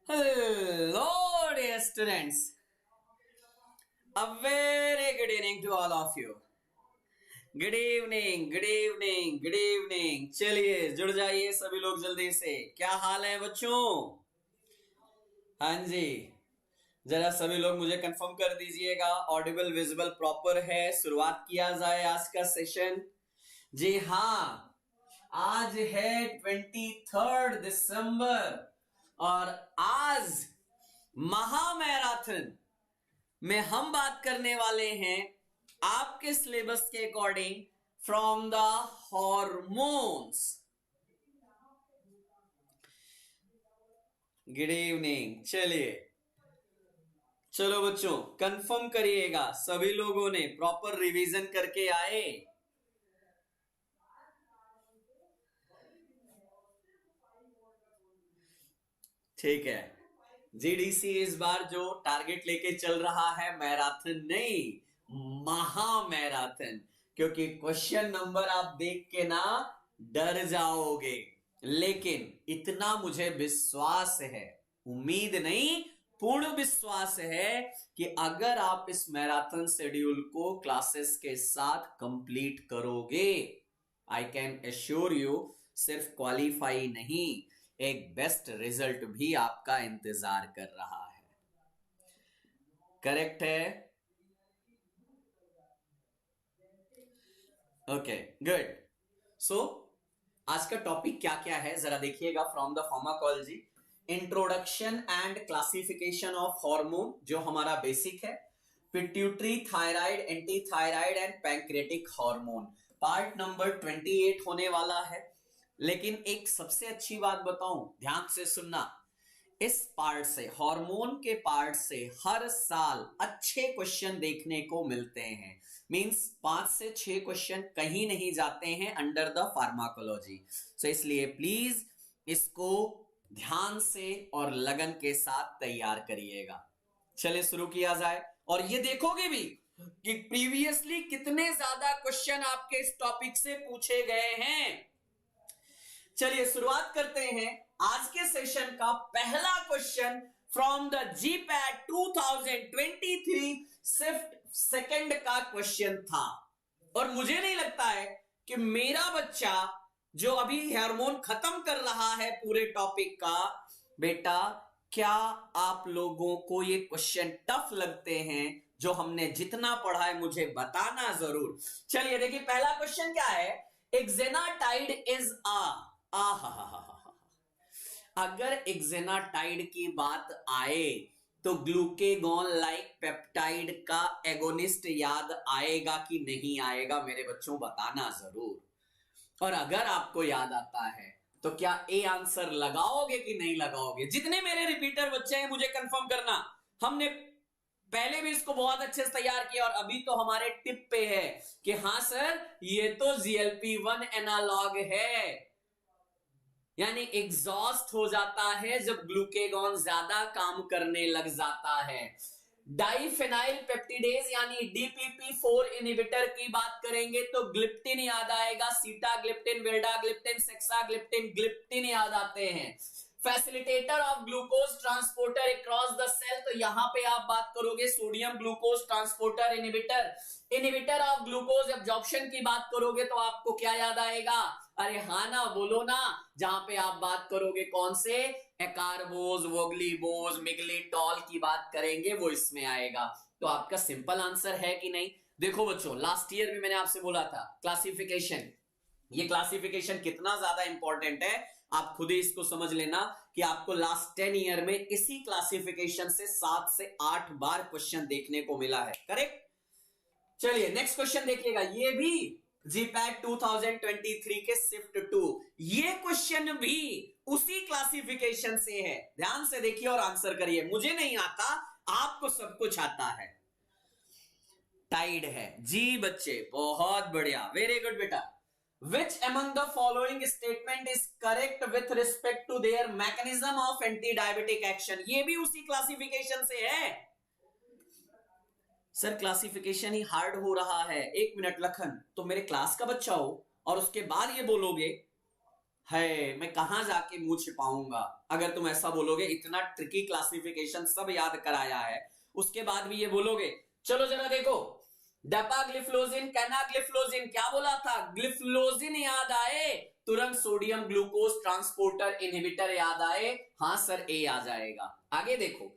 Hello, dear students. A very good evening to all of you. Good evening, good evening, good evening. चलिए जुड़ जाइए सभी लोग जल्दी से। क्या हाल है बच्चों? हाँ जी, जरा सभी लोग मुझे कंफर्म कर दीजिएगा ऑडिबल विजिबल प्रॉपर है। शुरुआत किया जाए आज का सेशन। जी हाँ, आज है 23 दिसंबर और आज महामैराथन में हम बात करने वाले हैं आपके सिलेबस के according from the hormones. Good evening. चलो बच्चों, कंफर्म करिएगा सभी लोगों ने प्रॉपर रिवीजन करके आए? ठीक है। जीडीसी इस बार जो टारगेट लेके चल रहा है मैराथन नहीं, महामैराथन, क्योंकि क्वेश्चन नंबर आप देख के ना डर जाओगे, लेकिन इतना मुझे विश्वास है, उम्मीद नहीं पूर्ण विश्वास है कि अगर आप इस मैराथन शेड्यूल को क्लासेस के साथ कंप्लीट करोगे, आई कैन एश्योर यू, सिर्फ क्वालिफाई नहीं, एक बेस्ट रिजल्ट भी आपका इंतजार कर रहा है। करेक्ट है? Okay, good. सो आज का टॉपिक क्या क्या है जरा देखिएगा। From the pharmacology, introduction and classification of hormone जो हमारा बेसिक है, pituitary, thyroid, anti thyroid and pancreatic hormone, part number 28 होने वाला है। लेकिन एक सबसे अच्छी बात बताऊं, ध्यान से सुनना, इस पार्ट से, हार्मोन के पार्ट से हर साल अच्छे क्वेश्चन देखने को मिलते हैं। मींस 5 से 6 क्वेश्चन कहीं नहीं जाते हैं अंडर द फार्माकोलॉजी। सो इसलिए प्लीज इसको ध्यान से और लगन के साथ तैयार करिएगा। चलिए शुरू किया जाए। और ये देखोगे भी कि प्रीवियसली कितने ज्यादा क्वेश्चन आपके इस टॉपिक से पूछे गए हैं। चलिए शुरुआत करते हैं आज के सेशन का। पहला question from the GPAT 2023 shift second का क्वेश्चन था, और मुझे नहीं लगता है कि मेरा बच्चा जो अभी हार्मोन खत्म कर रहा है पूरे टॉपिक का, बेटा क्या आप लोगों को ये क्वेश्चन टफ लगते हैं? जो हमने जितना पढ़ा है मुझे बताना जरूर। चलिए देखिए पहला क्वेश्चन क्या है। एक्सेनाटाइड इज अगर एक्सेनाटाइड की बात आए तो ग्लूकेगॉन लाइक पेप्टाइड का एगोनिस्ट याद आएगा कि नहीं आएगा? मेरे बच्चों बताना जरूर। और अगर आपको याद आता है तो क्या ए आंसर लगाओगे कि नहीं लगाओगे? जितने मेरे रिपीटर बच्चे हैं मुझे कंफर्म करना। हमने पहले भी इसको बहुत अच्छे से तैयार किया और अभी तो हमारे टिप पे है कि हां सर ये तो GLP-1 एनालॉग है, यानी एग्जॉस्ट हो जाता है जब ग्लूकेगॉन ज्यादा काम करने लग जाता है। डाइफेनाइल पेप्टिडेज यानी DPP-4 इनहिबिटर की बात करेंगे तो ग्लिप्टिन याद आएगा, सीटाग्लिप्टिन, विल्डाग्लिप्टिन, सेक्साग्लिप्टिन, ग्लिप्टिन याद आते हैं। Facilitator of glucose transporter across the cell, तो यहां पे आप बात करोगे sodium glucose transporter inhibitor. Inhibitor of glucose absorption की बात करोगे तो आपको क्या याद आएगा? अरे हाँ ना, बोलो ना। जहां पे आप बात करोगे कौन से, एकार्बोज, वोग्लीबोज, मिगलीटॉल की बात करेंगे वो इसमें आएगा। तो आपका सिंपल आंसर है कि नहीं? देखो बच्चों, लास्ट ईयर भी मैंने आपसे बोला था क्लासिफिकेशन, ये क्लासिफिकेशन कितना ज्यादा इंपॉर्टेंट है आप खुद ही इसको समझ लेना कि आपको लास्ट 10 ईयर में इसी क्लासिफिकेशन से 7 से 8 बार क्वेश्चन देखने को मिला है। करेक्ट? चलिए नेक्स्ट क्वेश्चन देखिएगा, ये भी जीपैट 2023 के शिफ्ट 2, ये क्वेश्चन भी उसी क्लासिफिकेशन से है। ध्यान से देखिए और आंसर करिए। मुझे नहीं आता, आपको सब कुछ आता है। टाइड है जी बच्चे, बहुत बढ़िया, वेरी गुड बेटा। Which among the following statement is correct with respect to their mechanism of anti-diabetic action? ये भी उसी क्लासिफिकेशन से है। सर क्लासिफिकेशन ही हार्ड हो रहा है। एक मिनट लखन, तो मेरे क्लास का बच्चा हो और उसके बाद ये बोलोगे है, मैं कहां जाके मुंह छिपाऊंगा अगर तुम ऐसा बोलोगे। इतना ट्रिकी क्लासिफिकेशन सब याद कराया है, उसके बाद भी ये बोलोगे। चलो जरा देखो, डेपाग्लिफ्लोजिन, कैनाग्लिफ्लोजिन, क्या बोला था? ग्लिफ्लोजिन याद आए, तुरंत सोडियम ग्लूकोज ट्रांसपोर्टर इनहिबिटर याद आए, हाँ सर ए आ जाएगा। आगे देखो,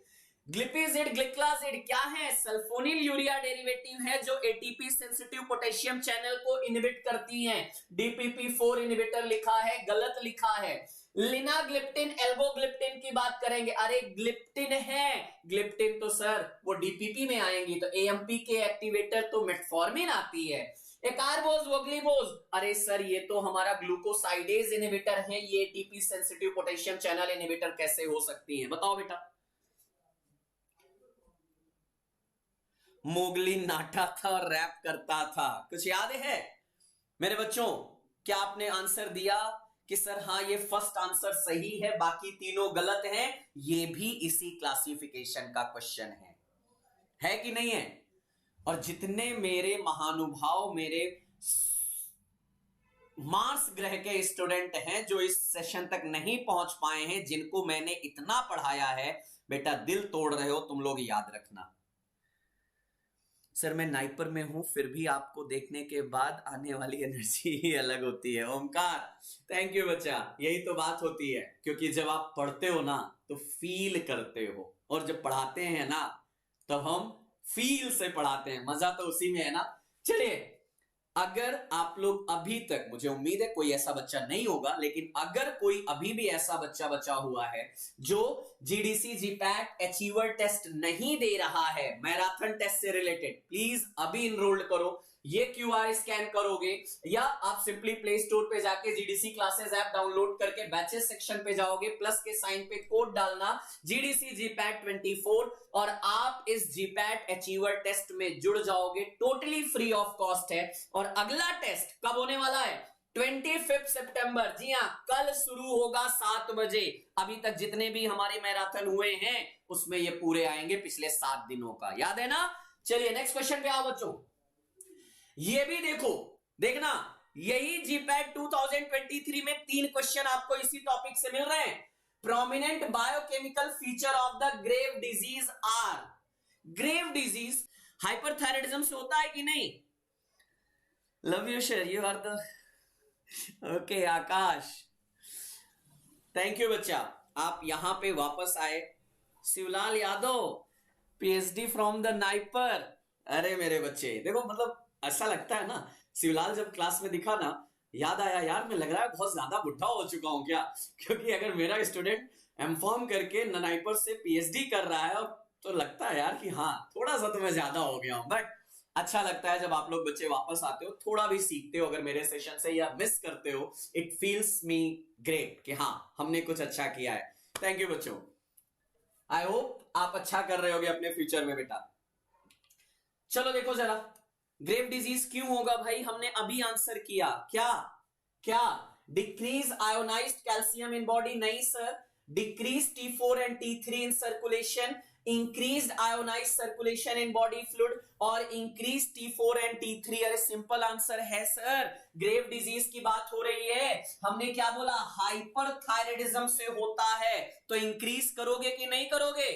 ग्लिपिजिड, ग्लिक्लाजिड क्या है? सल्फोनिल यूरिया डेरिवेटिव है जो एटीपी सेंसिटिव पोटेशियम चैनल को इनहिबिट करती हैं। DPP4 इनहिबिटर लिखा है, गलत लिखा है। लिनाग्लिप्टिन, एल्बोग्लिप्टिन की बात करेंगे, अरे ग्लिप्टिन है, ग्लिप्टिन तो सर वो डीपीपी में आएंगी, तो एएमपी के एक्टिवेटर तो मेटफॉर्मिन आती है। एकार्बोज, वोग्लीबोज, अरे सर ये तो हमारा ग्लूकोसाइडेज इनहिबिटर है, ये ATP sensitive potassium channel inhibitor कैसे हो सकती है? बताओ बेटा। मोगली नाटा था और रैप करता था, कुछ याद है मेरे बच्चों? क्या आपने आंसर दिया कि सर हाँ ये फर्स्ट आंसर सही है, बाकी तीनों गलत हैं? ये भी इसी क्लासिफिकेशन का क्वेश्चन है कि नहीं है? और जितने मेरे महानुभाव, मेरे मार्स ग्रह के स्टूडेंट हैं जो इस सेशन तक नहीं पहुंच पाए हैं, जिनको मैंने इतना पढ़ाया है, बेटा दिल तोड़ रहे हो तुम लोग, याद रखना। सर मैं नाइपर में हूं, फिर भी आपको देखने के बाद आने वाली एनर्जी ही अलग होती है। ओमकार, थैंक यू बच्चा, यही तो बात होती है, क्योंकि जब आप पढ़ते हो ना तो फील करते हो, और जब पढ़ाते हैं ना तब हम फील से पढ़ाते हैं, मजा तो उसी में है ना। चलिए, अगर आप लोग अभी तक, मुझे उम्मीद है कोई ऐसा बच्चा नहीं होगा, लेकिन अगर कोई अभी भी ऐसा बच्चा बचा हुआ है जो जीडीसी जीपैट अचीवर टेस्ट नहीं दे रहा है, मैराथन टेस्ट से रिलेटेड, प्लीज अभी इनरोल्ड करो। ये क्यूआर स्कैन करोगे, या आप सिंपली प्ले स्टोर पे जाके जीडीसी क्लासेस ऐप डाउनलोड करके बैचेस सेक्शन पे जाओगे, प्लस के साइन पे कोड डालना जीडीसी जीपैट 24, और आप इस जीपैट अचीवर टेस्ट में जुड़ जाओगे, टोटली फ्री ऑफ कॉस्ट है। और अगला टेस्ट कब होने वाला है? 25 सितंबर, जी हां, कल शुरू होगा 7 बजे। अभी तक जितने भी हमारे मैराथन हुए हैं उसमें ये पूरे आएंगे, पिछले 7 दिनों का, याद है ना। चलिए नेक्स्ट क्वेश्चन पे आओ बच्चों। ये भी देखो, देखना, यही जीपैट 2023 में 3 क्वेश्चन आपको इसी टॉपिक से मिल रहे हैं। Prominent biochemical feature of the Grave disease are, Grave disease hyperthyroidism से होता है कि नहीं? लव यू शेर, you are the okay. Akash, thank you बच्चा, आप यहां पे वापस आए। Shivlal Yadav, PhD from the NIPER. अरे मेरे बच्चे देखो, मतलब ऐसा लगता है ना, शिवलाल जब क्लास में दिखा ना, याद आया यार, मैं लग रहा है बहुत ज्यादा बुढ़ा हो चुका हूं क्या? क्योंकि अगर मेरा स्टूडेंट एमफॉर्म करके नाइपर से पीएचडी कर रहा है, तो लगता है यार कि हाँ थोड़ा सा तो मैं ज्यादा हो गया हूं। बट अच्छा लगता है जब आप लोग बच्चे वापस आते हो, थोड़ा भी सीखते हो अगर मेरे सेशन से, या मिस करते हो, इट फील्स मी ग्रेट कि हाँ हमने कुछ अच्छा किया है। थैंक यू बच्चों, आई होप आप अच्छा कर रहे होगे अपने फ्यूचर में बेटा। चलो देखो जरा, ग्रेव डिजीज क्यों होगा भाई? हमने अभी आंसर किया, क्या क्या? Decrease ionized calcium in body, नहीं sir, decrease T4 and T3 in circulation, increased ionized circulation in body fluid, और इंक्रीज T4 एंड T3। अरे सिंपल आंसर है सर, ग्रेव डिजीज की बात हो रही है। हमने क्या बोला? हाइपरथायराइडिज्म से होता है, तो इंक्रीज करोगे कि नहीं करोगे?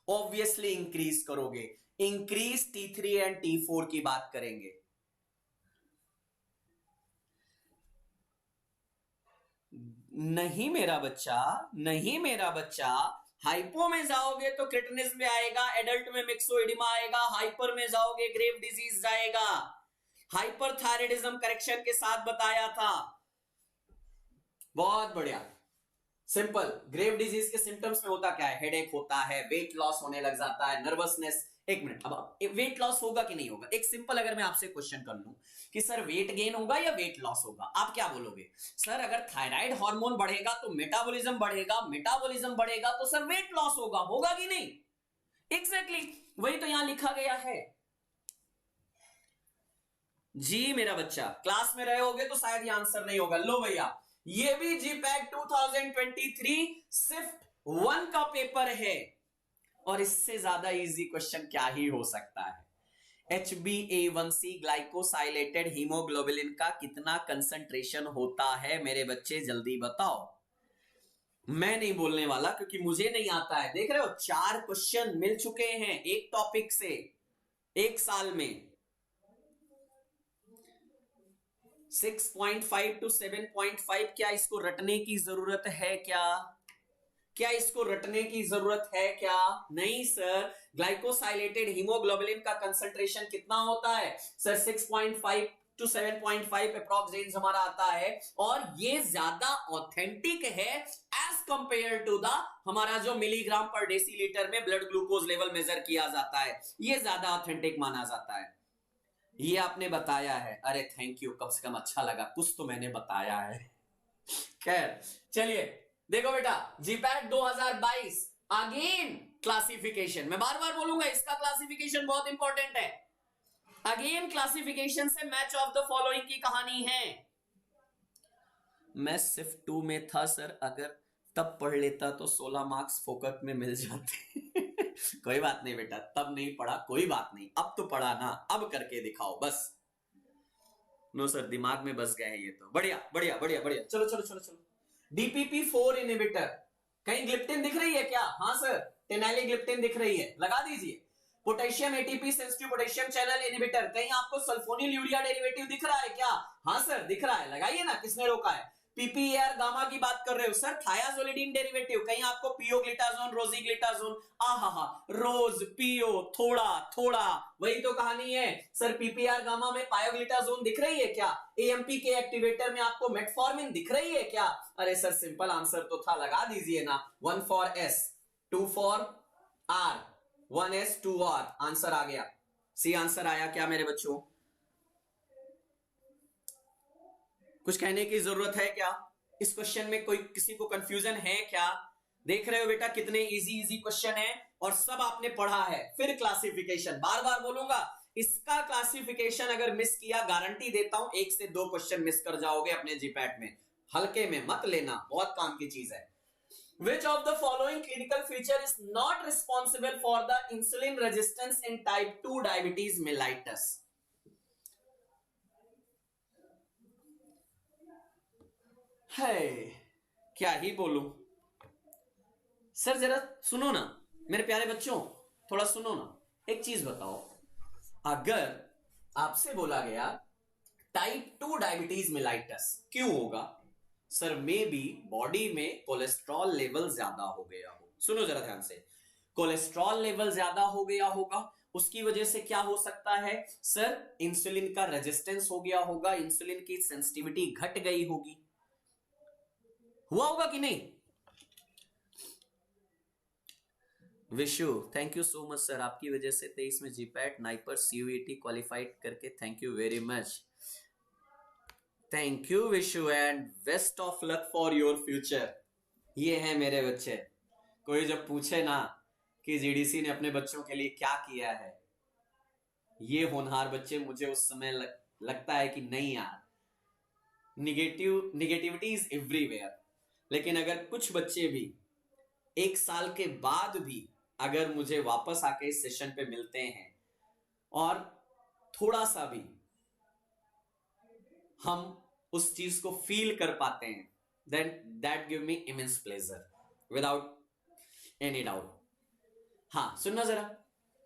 ऑब्वियसली इंक्रीज करोगे। इंक्रीज T3 एंड T4 की बात करेंगे। नहीं मेरा बच्चा, नहीं मेरा बच्चा, हाइपो में जाओगे तो क्रिटिनिज्म में आएगा, एडल्ट में मिक्सोइडिमा आएगा, हाइपर में जाओगे ग्रेव डिजीज जाएगा। हाइपरथायराइडिज्म करेक्शन के साथ बताया था। बहुत बढ़िया, सिंपल। ग्रेव डिजीज के सिम्टम्स में होता क्या है? हेडेक होता है, वेट लॉस होने लग जाता है, नर्वसनेस। एक मिनट, अब वेट लॉस होगा कि नहीं होगा? एक सिंपल अगर मैं आपसे क्वेश्चन कर लूं कि सर वेट गेन होगा या वेट लॉस होगा, आप क्या बोलोगे? सर अगर थायराइड हार्मोन बढ़ेगा तो मेटाबॉलिज्म बढ़ेगा, मेटाबॉलिज्म बढ़ेगा तो सर वेट लॉस होगा, होगा कि नहीं? एग्जैक्टली वही तो यहां लिखा गया है जी मेरा बच्चा। क्लास में रहे होगे तो शायद ये आंसर नहीं होगा। लो भैया, ये भी जीपैट 2023 सिर्फ 1 का पेपर है, और इससे ज्यादा इजी क्वेश्चन क्या ही हो सकता है? HbA1c ग्लाइकोसाइलेटेड हीमोग्लोबिन का कितना कंसंट्रेशन होता है मेरे बच्चे, जल्दी बताओ। मैं नहीं बोलने वाला क्योंकि मुझे नहीं आता है। देख रहे हो 4 क्वेश्चन मिल चुके हैं एक टॉपिक से एक साल में। 6.5 to 7.5 क्या इसको रटने की जरूरत है क्या? क्या इसको रटने की जरूरत है क्या? नहीं सर। ग्लाइकोसाइलेटेड हीमोग्लोबिन का कंसंट्रेशन कितना होता है सर? 6.5 to 7.5 अप्रॉक्स रेंज हमारा आता है, और ये ज्यादा ऑथेंटिक है एज कंपेयर टू द हमारा जो मिलीग्राम पर डेसीलीटर में ब्लड ग्लूकोज लेवल मेजर किया जाता है, ये ज्यादा ऑथेंटिक माना जाता है। ये आपने बताया है, अरे थैंक यू, कम से कम अच्छा लगा, कुछ तो मैंने बताया है। खैर चलिए देखो बेटा, जीपैट 2022 अगेन क्लासिफिकेशन, मैं बार बार बोलूंगा इसका क्लासिफिकेशन बहुत इंपॉर्टेंट है। अगेन क्लासिफिकेशन से मैच ऑफ द फॉलोइंग की कहानी है। मैं सिर्फ 2 में था सर, अगर तब पढ़ लेता तो 16 मार्क्स फोकट में मिल जाते। कोई बात नहीं बेटा, तब नहीं पढ़ा कोई बात नहीं, अब तो पढ़ा ना, अब करके दिखाओ बस। नो सर, दिमाग में बस गए हैं ये तो। बढ़िया बढ़िया बढ़िया बढ़िया, चलो चलो चलो चलो। DPP-4 इनहिबिटर, कहीं ग्लिप्टिन दिख रही है क्या? हाँ सर, टेनालीग्लिप्टिन दिख रही है, लगा दीजिए। Potassium ATP sensitive potassium channel inhibitor, कहीं आपको सल्फोनिल यूरिया डेरिवेटिव दिख रहा है क्या? हाँ सर दिख रहा है, लगाइए ना, किसने रोका है? PPAR गामा की बात कर रहे हो सर, थायाजोलिडीन डेरिवेटिव, कहीं आपको पियोग्लिटाजोन रोजीग्लिटाजोन, आहा रोज पियो थोड़ा थोड़ा, वही तो कहानी है सर। PPR गामा में पायोग्लिटाजोन दिख रही है क्या? AMP के एक्टिवेटर में आपको मेटफॉर्मिन दिख रही है क्या? अरे सर सिंपल आंसर तो था, लगा दीजिए ना। 1 for S, 2 for R, 1S 2R, answer आ गया। सी आंसर आया क्या मेरे बच्चों? कुछ कहने की जरूरत है क्या? इस क्वेश्चन में कोई किसी को कंफ्यूजन है क्या? देख रहे हो बेटा कितने इजी इजी क्वेश्चन है, और सब आपने पढ़ा है। फिर क्लासिफिकेशन, बार बार बोलूंगा, इसका क्लासिफिकेशन अगर मिस किया, गारंटी देता हूं 1 से 2 क्वेश्चन मिस कर जाओगे अपने जीपैट में। हल्के में मत लेना, बहुत काम की चीज है। Which of the following clinical feature is not responsible for the insulin resistance in type 2 diabetes mellitus? है क्या ही बोलूं सर, जरा सुनो ना मेरे प्यारे बच्चों, थोड़ा सुनो ना। एक चीज बताओ, अगर आपसे बोला गया टाइप 2 डायबिटीज मेलाइटस क्यों होगा सर? मे बी बॉडी में कोलेस्ट्रॉल लेवल ज्यादा हो गया हो। सुनो जरा ध्यान से, कोलेस्ट्रॉल लेवल ज्यादा हो गया होगा, उसकी वजह से क्या हो सकता है सर? इंसुलिन का रेजिस्टेंस हो गया होगा, इंसुलिन की सेंसिटिविटी घट गई होगी। हुआ होगा कि नहीं? Vishu thank you so much sir, आपकी वजह से 23 में जीपैट नाइपर CUET क्वालिफाइड करके, thank you very much. Thank you Vishu and best of luck for your future. ये है मेरे बच्चे, कोई जब पूछे ना कि GDC ने अपने बच्चों के लिए क्या किया है, ये होनहार बच्चे मुझे उस समय लगता है कि नहीं यार, निगेटिविटी इज एवरीवेयर। लेकिन अगर कुछ बच्चे भी 1 साल के बाद भी अगर मुझे वापस आके इस सेशन पे मिलते हैं और थोड़ा सा भी हम उस चीज को फील कर पाते हैं, then that give me immense pleasure without any doubt। हाँ सुनना जरा,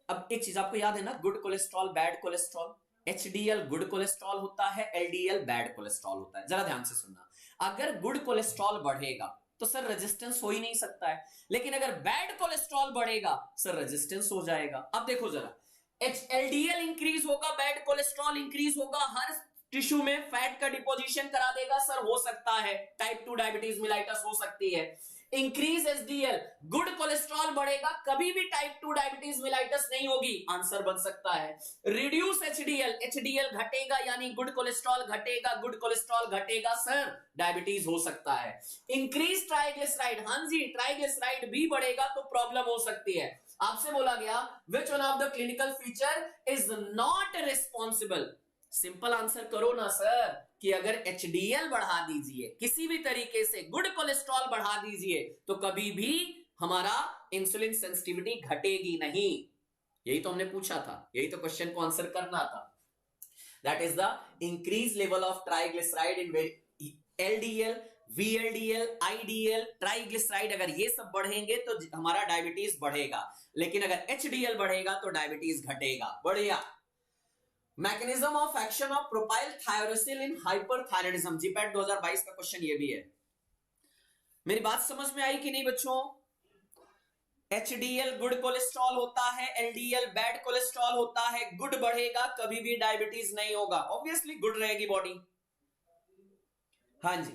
अब एक चीज आपको याद है ना, good cholesterol bad cholesterol, HDL good cholesterol होता है, LDL बैड कोलेस्ट्रॉल होता है। जरा ध्यान से सुनना, अगर गुड कोलेस्ट्रॉल बढ़ेगा तो सर रेजिस्टेंस हो ही नहीं सकता है, लेकिन अगर बैड कोलेस्ट्रॉल बढ़ेगा सर रेजिस्टेंस हो जाएगा। अब देखो जरा, LDL इंक्रीज होगा, बैड कोलेस्ट्रॉल इंक्रीज होगा, हर टिश्यू में फैट का डिपोजिशन करा देगा सर, हो सकता है टाइप 2 डायबिटीज मेलाइटस हो सकती है। इंक्रीज HDL, गुड कोलेस्ट्रॉल बढ़ेगा, कभी भी टाइप 2 डायबिटीज मेलाइटस नहीं होगी, आंसर बन सकता है। रिड्यूस HDL घटेगा, यानी गुड कोलेस्ट्रॉल घटेगा, गुड कोलेस्ट्रॉल घटेगा सर, डायबिटीज हो सकता है। इंक्रीज ट्राइग्लिसराइड, हाँ जी ट्राइग्लिसराइड भी बढ़ेगा तो प्रॉब्लम हो सकती है। आपसे बोला गया which one of the clinical feature is not responsible, simple answer करो ना सर, कि अगर HDL बढ़ा दीजिए किसी भी तरीके से, गुड कोलेस्ट्रॉल बढ़ा दीजिए, तो कभी भी हमारा इंसुलिन सेंसिटिविटी घटेगी नहीं। यही तो हमने पूछा था, यही तो क्वेश्चन को आंसर करना था। That is the increase level of triglyceride in LDL, VLDL, IDL, triglyceride अगर ये सब बढ़ेंगे तो हमारा डायबिटीज बढ़ेगा, लेकिन अगर एचडीएल बढ़ेगा तो डायबिटीज घटेगा। बढ़िया। Mechanism of action of propylthiouracil in hyperthyroidism, GPAT 2022 का क्वेश्चन ये भी है। मेरी बात समझ में आई कि नहीं बच्चों? एचडीएल गुड कोलेस्ट्रॉल होता है, एलडीएल बैड कोलेस्ट्रॉल होता है। गुड बढ़ेगा कभी भी डायबिटीज नहीं होगा, ऑब्वियसली गुड रहेगी बॉडी। हाँ जी।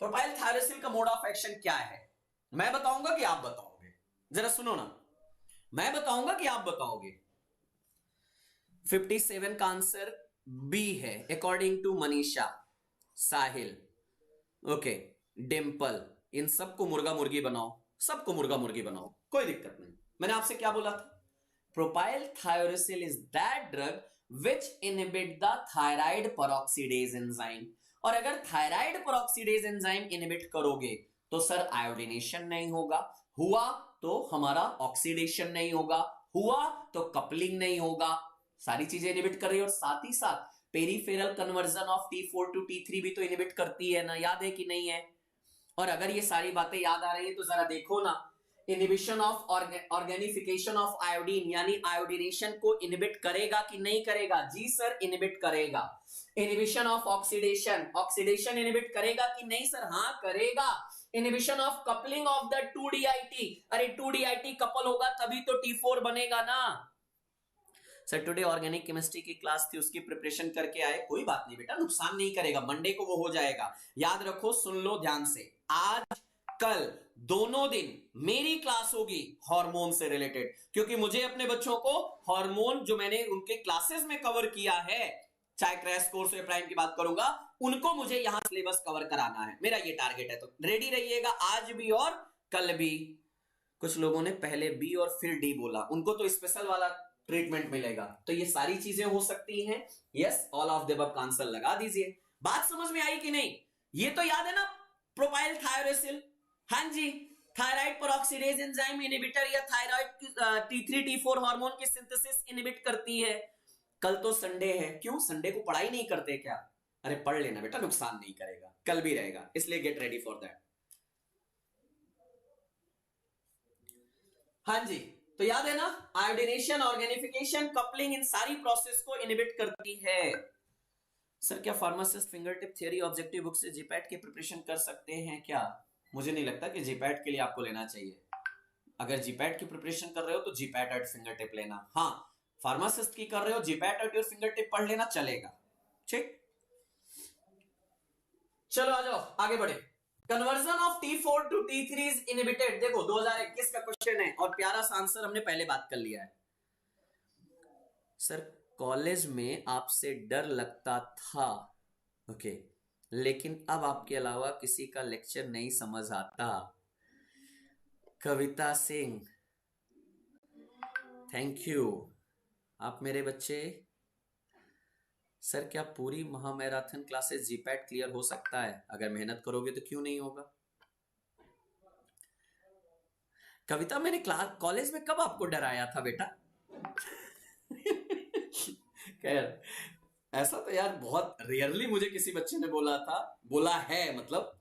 प्रोपाइल थायरोसिल का मोड ऑफ एक्शन क्या है? मैं बताऊंगा कि आप बताओगे? जरा सुनो ना, मैं बताऊंगा कि आप बताओगे। 57 का आंसर बी है according to Manisha, Sahil, okay, Dimple. इन सबको मुर्गा मुर्गी बनाओ, सबको मुर्गा मुर्गी बनाओ, कोई दिक्कत नहीं। मैंने आपसे क्या बोला था? Propylthiouracil is that drug which inhibit the thyroid peroxidase enzyme. और अगर थायराइड पेरोक्सीडेज एंजाइम इनहिबिट करोगे तो सर आयोडीनेशन नहीं होगा, हुआ तो हमारा ऑक्सीडेशन नहीं होगा, हुआ तो कपलिंग नहीं होगा, सारी चीजें इनहिबिट कर रही है। और साथ ही साथ peripheral conversion of T4 to T3 भी तो इनहिबिट करती है ना, याद है कि नहीं है? और अगर ये सारी बातें याद आ रही है तो जरा देखो ना, inhibition of organification of iodine यानी आयोडीनेशन को इनहिबिट करेगा कि नहीं करेगा? जी सर, इनहिबिट करेगा। Inhibition of oxidation, oxidation inhibit करेगा कि नहीं सर? हाँ करेगा। Inhibition of coupling of the 2DIT, अरे 2DIT कपल होगा तभी तो T4 बनेगा ना। सर टुडे ऑर्गेनिक केमिस्ट्री की क्लास थी, उसकी प्रिपरेशन करके आए। कोई बात नहीं बेटा, नुकसान नहीं करेगा, मंडे को वो हो जाएगा। याद रखो, सुन लो ध्यान से, आज कल दोनों दिन मेरी क्लास होगी हार्मोन से रिलेटेड, क्योंकि मुझे अपने बच्चों को हार्मोन जो मैंने उनके क्लासेस में कवर किया है, चाहे क्रैश कोर्स या प्राइम की बात करूंगा, उनको मुझे यहां सिलेबस कवर कराना है, मेरा ये टारगेट है। तो रेडी रहिएगा आज भी और कल भी। कुछ लोगों ने पहले बी और फिर डी बोला, उनको तो स्पेशल वाला ट्रीटमेंट मिलेगा। तो ये सारी चीजें हो सकती हैं। Yes, all of the above का आंसर लगा दीजिए। बात समझ में आई कि नहीं? ये तो याद है ना प्रोपाइल थायरोसिल? हाँ जी, थायराइड पेरोक्सीडेज एंजाइम इनहिबिटर या थायराइड T3 T4 हार्मोन की सिंथेसिस इनहिबिट करती है। कल तो संडे है, क्यों संडे को पढ़ाई नहीं करते क्या? अरे पढ़ लेना बेटा, नुकसान नहीं करेगा, कल भी रहेगा, इसलिए गेट रेडी फॉर दैट। हाँ जी, तो याद है ना, आयोडीनेशन, ऑर्गेनिफिकेशन, कपलिंग, इन सारी प्रोसेस को इनहिबिट करती है। सर क्या pharmacist finger tip theory objective book से जीपैट की प्रिपरेशन कर सकते हैं क्या? मुझे नहीं लगता कि जीपैट के लिए आपको लेना चाहिए। अगर जीपैट की प्रिपरेशन कर रहे हो तो जीपैट एट फिंगर टिप लेना। हाँ, फार्मासिस्ट की कर रहे हो, GPAT at your finger tip पढ़ लेना, चलेगा। ठीक, चलो आ जाओ आगे बढ़े। Conversion of T4 to T3 is inhibited. देखो 2021 का क्वेश्चन है और प्यारा सा आंसर हमने पहले बात कर लिया है। सर कॉलेज में आपसे डर लगता था, ओके, लेकिन अब आपके अलावा किसी का लेक्चर नहीं समझ आता। Kavita Singh, thank you. आप मेरे बच्चे, सर क्या पूरी महामैराथन क्लासेस जीपैट क्लियर हो सकता है? अगर मेहनत करोगे तो क्यों नहीं होगा? कविता, मैंने क्लास कॉलेज में कब आपको डराया था बेटा? खैर, ऐसा तो यार बहुत रेयरली मुझे किसी बच्चे ने बोला है मतलब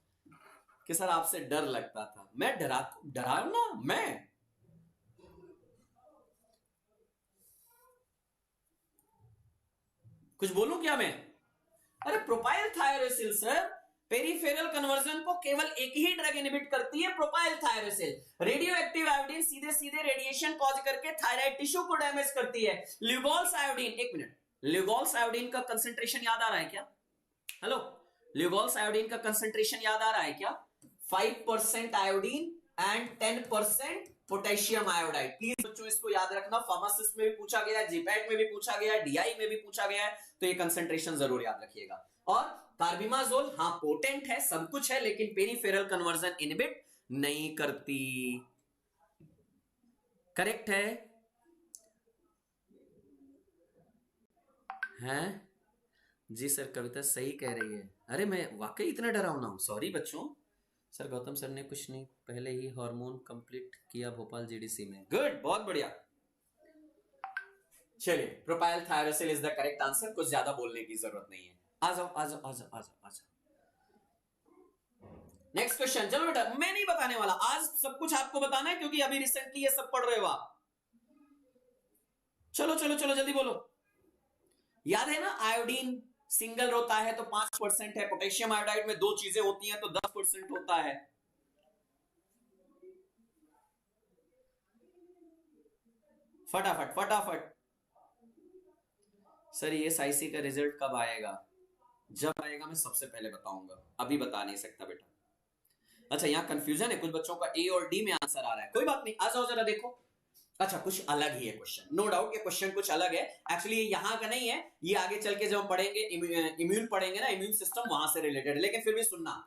कि सर आपसे डर लगता था। मैं डरा ना, मैं कुछ बोलूं क्या मैं? अरे प्रोपाइल थायरोसिल सर, पेरीफेरल कन्वर्जन को केवल एक ही ड्रग इनहिबिट करती है, प्रोपाइल थायरोसिल। रेडियो एक्टिव आयोडीन सीधे सीधे रेडिएशन कॉज करके थायराइड टिश्यू को डैमेज करती है। ल्यूगोल्स आयोडीन, एक मिनट, ल्यूगोल्स आयोडीन का कंसंट्रेशन याद आ रहा है क्या? हेलो, ल्यूगोल्स आयोडीन का कंसंट्रेशन याद आ रहा है क्या? 5% iodine and 10% potassium iodide. Please बच्चों इसको याद रखना, फार्मासिस्ट में भी पूछा गया है, जीपैट में भी पूछा गया है, डीआई में भी पूछा गया है, तो ये कंसंट्रेशन जरूर याद रखिएगा। और कार्बिमाजोल, हाँ पोटेंट है, सब कुछ है, लेकिन पेरीफेरल कन्वर्जन इनहिबिट नहीं करती। करेक्ट है? हैं? जी सर, कविता सही कह रही है। अरे मैं वाकई इतना डरावना हूं? सॉरी बच्चों। सर गौतम सर ने कुछ नहीं, पहले ही हार्मोन कंप्लीट किया भोपाल जीडीसी में। गुड, बहुत बढ़िया। चलिए, propylthiouracil is the correct answer, कुछ ज्यादा बोलने की जरूरत नहीं है। आ जाओ आ जाओ आ जाओ आ जाओ आ जाओ। Next question. चलो बेटा, मैं नहीं बताने वाला आज, सब कुछ आपको बताना है क्योंकि अभी रिसेंटली ये सब पढ़ रहे हो आप। चलो चलो चलो जल्दी बोलो। याद है ना, आयोडीन सिंगल होता है तो 5% है, पोटेशियम आयोडाइड में 2 चीजें होती हैं तो 10% होता है। फटाफट फटाफट। सर ये एसआईसी का रिजल्ट कब आएगा? जब आएगा मैं सबसे पहले बताऊंगा, अभी बता नहीं सकता बेटा। अच्छा, यहाँ कंफ्यूजन है, कुछ बच्चों का ए और डी में आंसर आ रहा है, कोई बात नहीं, आ जाओ जरा देखो। अच्छा, कुछ अलग ही है क्वेश्चन, नो डाउट ये क्वेश्चन कुछ अलग है। एक्चुअली ये यहाँ का नहीं है, ये आगे चल के जब हम पढ़ेंगे इम्यून पढ़ेंगे ना, इम्यून सिस्टम वहां से रिलेटेड, लेकिन फिर भी सुनना।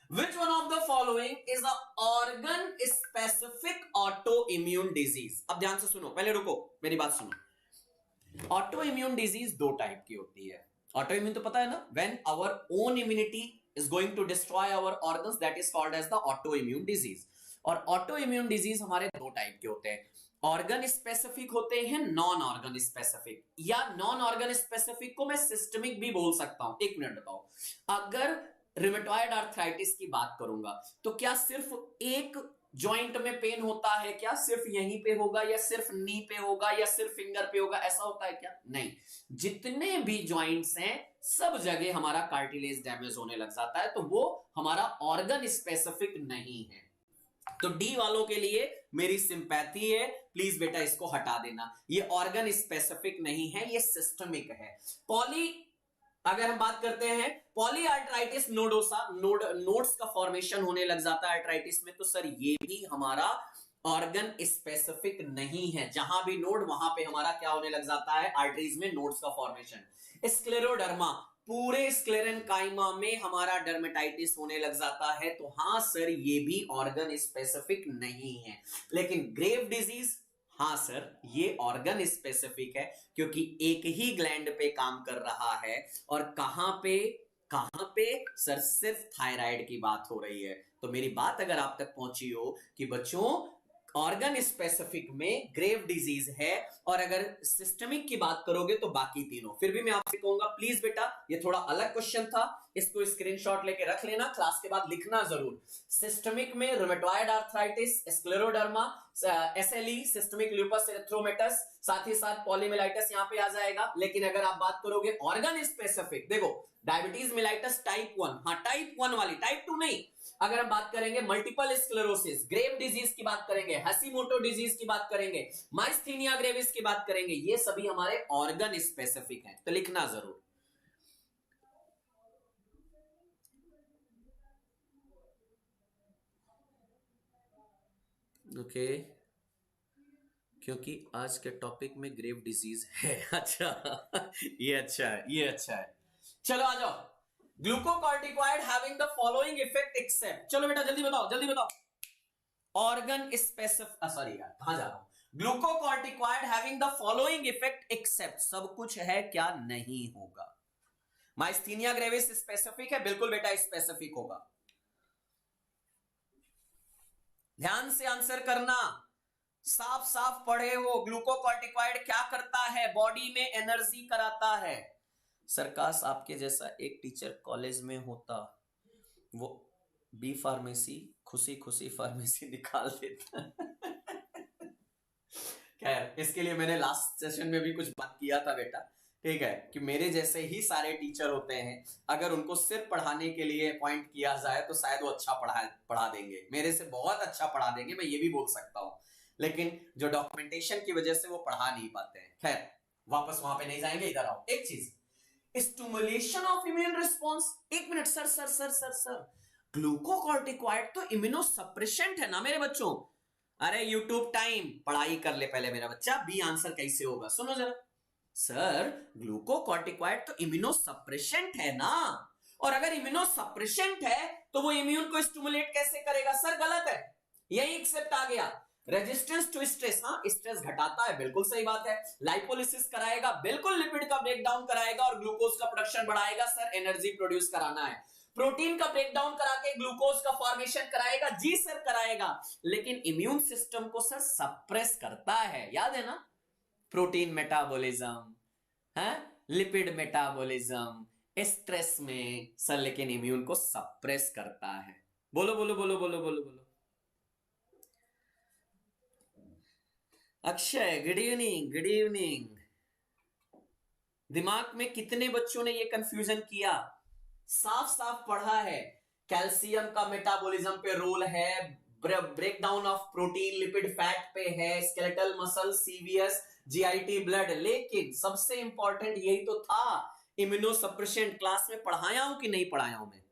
Which one of the following is a organ specific autoimmune disease? अब ध्यान से सुनो, पहले रुको, मेरी बात सुनो। ऑटो इम्यून डिजीज 2 टाइप की होती है। ऑटो इम्यून तो पता है ना, when our own immunity is going to destroy our organs, that is called as the auto immune disease. और ऑटो इम्यून डिजीज हमारे 2 टाइप के होते हैं, ऑर्गन स्पेसिफिक होते हैं, नॉन ऑर्गन स्पेसिफिक। या नॉन ऑर्गन स्पेसिफिक को मैं सिस्टमिक भी बोल सकता हूं। एक मिनट बताओ, अगर रिमेटॉइड आर्थराइटिस की बात करूंगा तो क्या सिर्फ एक जॉइंट में पेन होता है? क्या सिर्फ यहीं पे होगा, या सिर्फ नी पे होगा, या सिर्फ फिंगर पे होगा? ऐसा होता है क्या? नहीं, जितने भी जॉइंट्स हैं सब जगह हमारा कार्टिलेज डैमेज होने लग जाता है, तो वो हमारा ऑर्गन स्पेसिफिक नहीं है। तो डी वालों के लिए मेरी सिंपैथी है, प्लीज बेटा इसको हटा देना, ये ऑर्गन स्पेसिफिक नहीं है, ये सिस्टमिक है। पॉली, अगर हम बात करते हैं पॉलीआर्थराइटिस नोडोसा, नोड्स का फॉर्मेशन होने लग जाता है आर्थराइटिस में, तो सर ये भी हमारा ऑर्गन स्पेसिफिक नहीं है। जहां भी नोड वहां पे हमारा क्या होने लग जाता है, आर्टरीज में नोड्स का फॉर्मेशन। स्क्लेरोडर्मा, पूरे स्क्लेरेनकाइमा में हमारा डर्मेटाइटिस होने लग जाता है, तो हां सर ये भी ऑर्गन स्पेसिफिक नहीं है। लेकिन ग्रेव डिजीज, हाँ सर ये ऑर्गन स्पेसिफिक है, क्योंकि एक ही ग्लैंड पे काम कर रहा है। और कहां पे सर, सिर्फ थायराइड की बात हो रही है। तो मेरी बात अगर आप तक पहुंची हो कि बच्चों ऑर्गन स्पेसिफिक में ग्रेव डिजीज है, और अगर सिस्टमिक की बात करोगे तो बाकी तीनों। फिर भी मैं आपसे कहूंगा प्लीज बेटा, ये थोड़ा अलग क्वेश्चन था, इसको स्क्रीनशॉट लेके रख लेना, क्लास के बाद लिखना जरूर। सिस्टमिक में rheumatoid arthritis, scleroderma, SLE systemic lupus erythematosus, साथ ही साथ पॉलीमेलाइटिस यहां पे आ जाएगा। लेकिन अगर आप बात करोगे ऑर्गन स्पेसिफिक, देखो डायबिटीज मेलाइटस टाइप 1, हाँ टाइप 1 वाली, टाइप 2 नहीं। अगर हम बात करेंगे मल्टीपल स्क्लेरोसिस, ग्रेव डिजीज की बात करेंगे, हसीमोटो डिजीज की बात करेंगे, माइस्थीनिया ग्रेविस की बात करेंगे, ये सभी हमारे ऑर्गन स्पेसिफिक हैं, तो लिखना जरूर। ओके, क्योंकि आज के टॉपिक में ग्रेव डिजीज है। अच्छा ये अच्छा है, ये अच्छा है। चलो आ जाओ। Glucocorticoid having the following effect except, चलो बेटा जल्दी बताओ जल्दी बताओ। ऑर्गन स्पेसिफिक, सॉरी यार कहां जा रहा हूं। Glucocorticoid having the following effect except, सब कुछ है क्या? नहीं होगा। माइस्थीनिया ग्रेविस स्पेसिफिक है, बिल्कुल बेटा स्पेसिफिक होगा। ध्यान से आंसर करना, साफ साफ पढ़े हो। ग्लूकोकॉर्टिकॉइड क्या करता है? बॉडी में एनर्जी कराता है। सरकाश आपके जैसा एक टीचर कॉलेज में होता, वो बी फार्मेसी खुशी खुशी फार्मेसी निकाल देता। खैर, इसके लिए मैंने लास्ट सेशन में भी कुछ बात किया था बेटा, ठीक है, कि मेरे जैसे ही सारे टीचर होते हैं, अगर उनको सिर्फ पढ़ाने के लिए अपॉइंट किया जाए तो शायद वो अच्छा पढ़ा देंगे, मेरे से बहुत अच्छा पढ़ा देंगे, मैं ये भी बोल सकता हूँ। लेकिन जो डॉक्यूमेंटेशन की वजह से वो पढ़ा नहीं पाते हैं। खैर, वापस वहां पे नहीं जाएंगे, इधर आओ। एक चीज, स्टिमुलेशन ऑफ इम्यून रिस्पॉन्स। एक minute sir sir sir sir sir, glucocorticoid तो इम्यूनोसप्रेसेंट है ना मेरे बच्चों। अरे यूट्यूब टाइम, पढ़ाई कर ले पहले मेरा बच्चा, बी आंसर कैसे होगा सुनो जरा। सर ग्लूकोकॉर्टिकॉइड तो इम्यूनोसप्रेसेंट है ना, और अगर इम्यूनोसप्रेसेंट है तो वो इम्यून को स्टिमुलेट कैसे करेगा? सर गलत है, यही एक्सेप्ट आ गया। रेजिस्टेंस टू स्ट्रेस, हाँ स्ट्रेस घटाता है, बिल्कुल सही बात है। लाइपोलिसिस कराएगा, बिल्कुल लिपिड का ब्रेकडाउन कराएगा और ग्लूकोज का प्रोडक्शन बढ़ाएगा। सर एनर्जी प्रोड्यूस कराना है। प्रोटीन का ब्रेकडाउन करा के ग्लूकोज का फॉर्मेशन कराएगा, जी सर कराएगा। लेकिन इम्यून सिस्टम को सर सप्रेस करता है, याद है ना। प्रोटीन मेटाबॉलिज्म है, लिपिड मेटाबॉलिज्म, स्ट्रेस में सर, लेकिन इम्यून को सप्रेस करता है। बोलो बोलो बोलो बोलो बोलो बोलो। Akshay good evening, good evening. दिमाग में कितने बच्चों ने ये कंफ्यूजन किया? साफ साफ पढ़ा है, कैल्शियम का मेटाबॉलिज्म पे रोल है, breakdown of protein lipid fat पे है, skeletal muscle, CVS, GIT blood, लेकिन सबसे इंपॉर्टेंट यही तो था, इम्यूनो सप्रेशन। क्लास में पढ़ाया हूं कि नहीं पढ़ाया हूं मैं?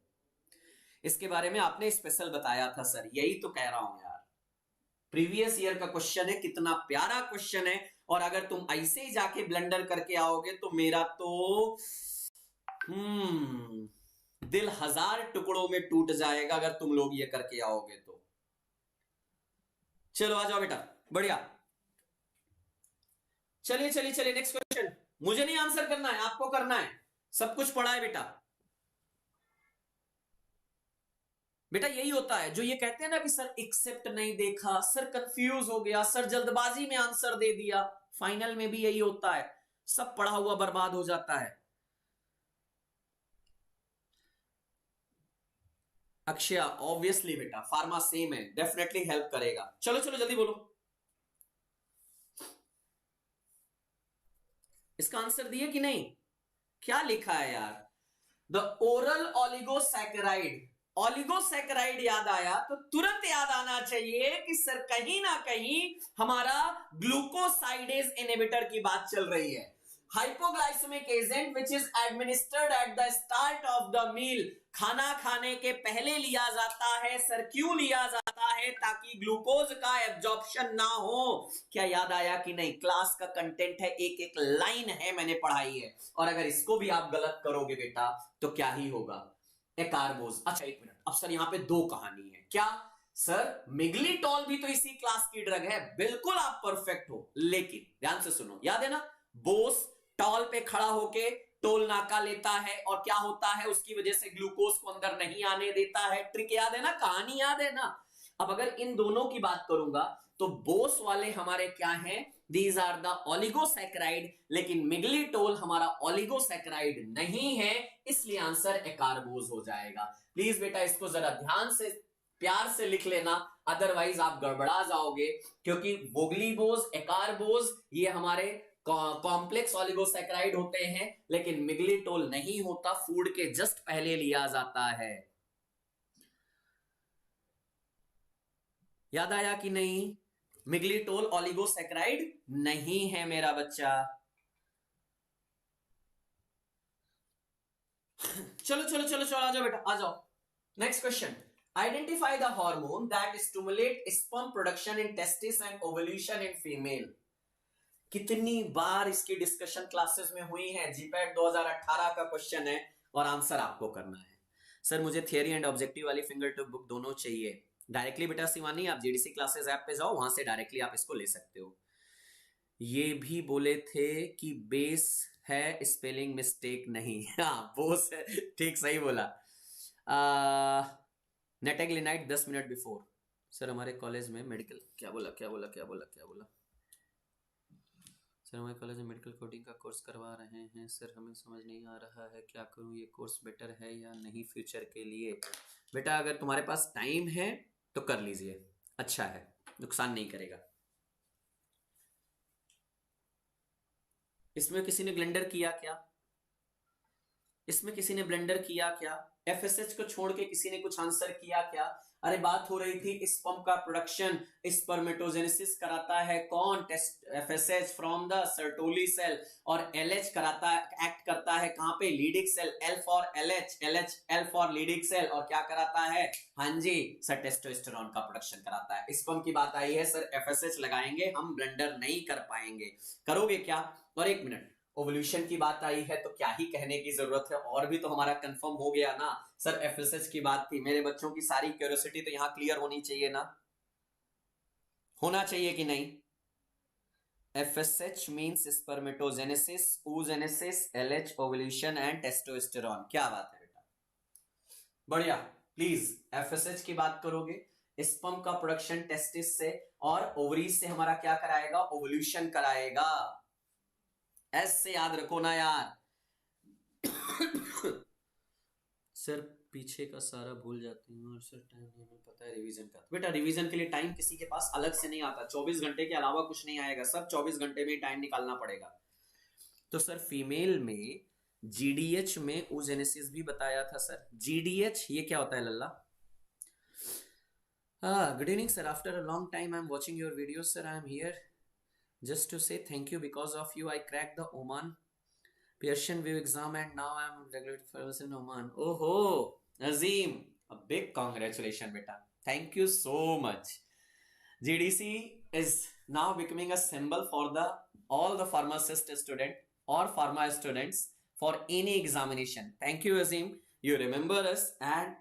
इसके बारे में आपने स्पेशल बताया था सर, यही तो कह रहा हूं यार। प्रीवियस ईयर का क्वेश्चन है, कितना प्यारा क्वेश्चन है, और अगर तुम ऐसे ही जाके ब्लंडर करके आओगे तो मेरा तो दिल 1000 टुकड़ों में टूट जाएगा अगर तुम लोग ये करके आओगे तो। चलो आ जाओ बेटा, बढ़िया। चलिए चलिए चलिए, नेक्स्ट क्वेश्चन। मुझे नहीं आंसर करना है, आपको करना है, सब कुछ पढ़ा है बेटा। बेटा यही होता है जो ये कहते हैं ना कि सर एक्सेप्ट नहीं देखा, सर कंफ्यूज हो गया, सर जल्दबाजी में आंसर दे दिया, फाइनल में भी यही होता है, सब पढ़ा हुआ बर्बाद हो जाता है। अक्षय ऑब्वियसली बेटा, फार्मा सेम है, डेफिनेटली हेल्प करेगा। चलो चलो जल्दी बोलो, इसका आंसर दिए कि नहीं? क्या लिखा है यार? The oral ऑलिगोसैकेराइड। ऑलिगोसैकेराइड याद आया तो तुरंत याद आना चाहिए कि सर कहीं ना कहीं हमारा ग्लूकोसाइडेज इनहिबिटर की बात चल रही है। Hypoglycemic agent which is administered at the start of the meal, खाना खाने के पहले लिया जाता है। सर क्यों लिया जाता है? ताकि ग्लूकोज का एब्जॉर्प्शन ना हो। क्या याद आया कि नहीं? क्लास का कंटेंट है, एक एक लाइन है, मैंने पढ़ाई है, और अगर इसको भी आप गलत करोगे बेटा तो क्या ही होगा? एकार्बोज। अच्छा एक मिनट, अब सर यहां पे दो कहानी है क्या? सर मिग्लिटॉल भी तो इसी क्लास की ड्रग है, बिल्कुल आप परफेक्ट हो, लेकिन ध्यान से सुनो, याद है ना, बोस टॉल पे खड़ा होके टोल नाका लेता है और क्या होता है, उसकी वजह से ग्लूकोज को अंदर नहीं आने देता है। ट्रिक याद है ना, कहानी याद है ना? अब अगर इन दोनों की बात करूंगा तो बोस वाले हमारे क्या हैं? दीज आर द ऑलिगोसैकेराइड, लेकिन मिग्लिटोल हमारा ऑलिगोसैकेराइड नहीं है, इसलिए आंसर एकार्बोज हो जाएगा। प्लीज बेटा इसको जरा ध्यान से प्यार से लिख लेना, अदरवाइज आप गड़बड़ा जाओगे, क्योंकि वोगलीबोज, एकार्बोज ये हमारे कॉम्प्लेक्स ऑलिगोसैकेराइड होते हैं, लेकिन मिग्लिटोल नहीं होता, फूड के जस्ट पहले लिया जाता है। याद आया कि नहीं? मिग्लिटोल ऑलिगोसैकेराइड नहीं है मेरा बच्चा। चलो चलो चलो चलो, आ जाओ बेटा, आ जाओ। Next question, identify the hormone that stimulate sperm production in testis and ovulation in female. कितनी बार इसकी डिस्कशन क्लासेस में हुई है, जीपैट 2018 का क्वेश्चन है और आंसर आपको करना है। सर मुझे थियरी एंड ऑब्जेक्टिव वाली फिंगर टिप बुक दोनों चाहिए। डायरेक्टली बेटा शिवानी आप जीडीसी क्लासेस ऐप पे जाओ, वहां से डायरेक्टली आप इसको ले सकते हो। ये भी बोले थे कि बेस है, स्पेलिंग मिस्टेक नहीं। हाँ बोस है, ठीक सही बोला। नेटेग्लिनाइट 10 मिनट बिफोर। सर हमारे कॉलेज में मेडिकल, क्या बोला क्या बोला क्या बोला क्या बोला? सर हमारे कॉलेज में मेडिकल कोडिंग का कोर्स करवा रहे हैं सर, हमें समझ नहीं आ रहा है क्या करूं, ये कोर्स बेटर है या नहीं फ्यूचर के लिए? बेटा अगर तुम्हारे पास टाइम है तो कर लीजिए, अच्छा है, नुकसान नहीं करेगा। इसमें किसी ने ब्लेंडर किया क्या? इसमें किसी ने ब्लेंडर किया क्या? एफएसएच को छोड़ के किसी ने कुछ आंसर किया क्या? अरे बात हो रही थी स्पर्म का प्रोडक्शन, स्पर्मेटोजेनेसिस कराता है कौन? Test FSH from the Sertoli cell, और एलएच कराता है, एक्ट करता है कहां पे? Leydig cell. L for LH, LH L for Leydig cell, और क्या कराता है? हाँ जी सर, टेस्टोस्टेरोन का प्रोडक्शन कराता है। स्पर्म की बात आई है सर, एफएसएच लगाएंगे हम, ब्लेंडर नहीं कर पाएंगे, करोगे क्या? और एक मिनट, ओवल्यूशन की बात आई है तो क्या ही कहने की जरूरत है, और भी तो हमारा कंफर्म हो गया ना। सर एफएसएच की बात थी, मेरे बच्चों की सारी क्यूरियोसिटी तो यहां क्लियर होनी चाहिए ना, होना चाहिए कि नहीं? FSH means spermatogenesis, oogenesis, LH ovulation and testosterone. क्या बात है बेटा, बढ़िया। प्लीज एफएसएच की बात करोगे, स्पर्म का प्रोडक्शन टेस्टिस से, और ओवरीज से हमारा क्या कराएगा? ओवल्यूशन कराएगा। एस से याद रखो ना यार। सर पीछे का सारा भूल जाती हूँ और सर टाइम नहीं पता है रिवीजन का। बेटा रिवीजन के लिए टाइम किसी के पास अलग से नहीं आता, 24 घंटे के अलावा कुछ नहीं आएगा, सब 24 घंटे में टाइम निकालना पड़ेगा। तो सर फीमेल में जीडीएच में oogenesis भी बताया था सर। जीडीएच ये क्या होता है लल्ला? Good evening sir, after a long time I'm watching your videos sir. I'm here just to say thank you, because of you I cracked the Oman Persian View exam and now I'm regulated for in Oman. Oh Azim, a big congratulations beta, thank you so much. GDC is now becoming a symbol for the all the pharmacist student or pharma students for any examination. Thank you Azim, you remember us, and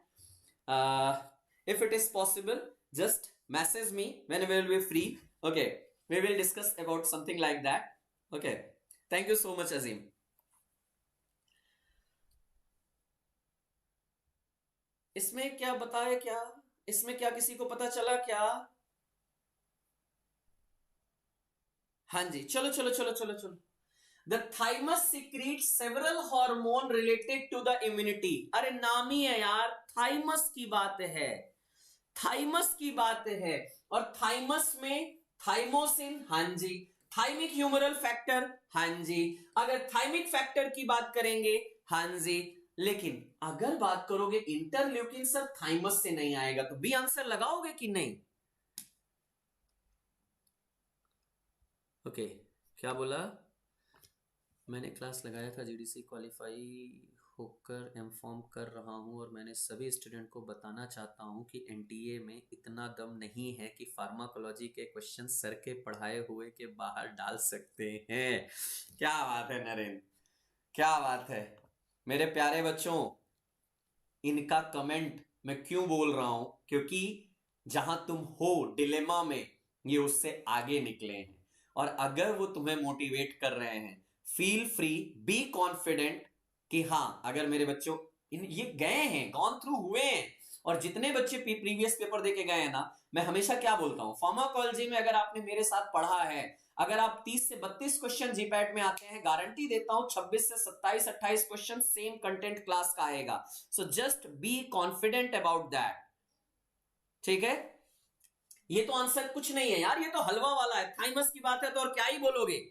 if it is possible just message me when we will be free. Okay, we will discuss about something like that. Okay, thank you so much Azim. इसमें क्या बताया, क्या इसमें क्या किसी को पता चला क्या? हाँ जी, चलो चलो चलो चलो चलो। The thymus secretes several hormone related to the immunity. अरे नाम ही है यार, थाइमस की बात है, थाइमस की बात है। और थाइमस में थाइमोसिन, हाँ जी, थाइमिक ह्यूमरल फैक्टर, हाँ जी, अगर थाइमिक फैक्टर की बात करेंगे, हाँ जी, लेकिन अगर बात करोगे इंटरल्यूकिन सर थाइमस से नहीं आएगा, तो बी आंसर लगाओगे कि नहीं? ओके, क्या बोला? मैंने क्लास लगाया था, जीडीसी क्वालिफाई होकर इन्फॉर्म कर रहा हूं और मैंने सभी स्टूडेंट को बताना चाहता हूं कि एनटीए में इतना दम नहीं है कि फार्माकोलॉजी के क्वेश्चन सर के पढ़ाए हुए के बाहर डाल सकते हैं। क्या बात है नरेंद्र, क्या बात है मेरे प्यारे बच्चों। इनका कमेंट मैं क्यों बोल रहा हूं, क्योंकि जहां तुम हो डिलेमा में, ये उससे आगे निकले हैं, और अगर वो तुम्हें मोटिवेट कर रहे हैं, फील फ्री, बी कॉन्फिडेंट कि हाँ, अगर मेरे बच्चों ये गए हैं, गॉन थ्रू हुए हैं, और जितने बच्चे प्रीवियस पेपर देके गए हैं ना, मैं हमेशा क्या बोलता हूं, फार्माकोलॉजी में अगर आपने मेरे साथ पढ़ा है, अगर आप 30 से 32 क्वेश्चन जीपैट में आते हैं, गारंटी देता हूं 26 से 27 28 क्वेश्चन सेम कंटेंट क्लास का आएगा। So just be confident about that, ठीक है? ये तो आंसर कुछ नहीं है यार, ये तो हलवा वाला है, थाइमस की बात है तो और क्या ही बोलोगे।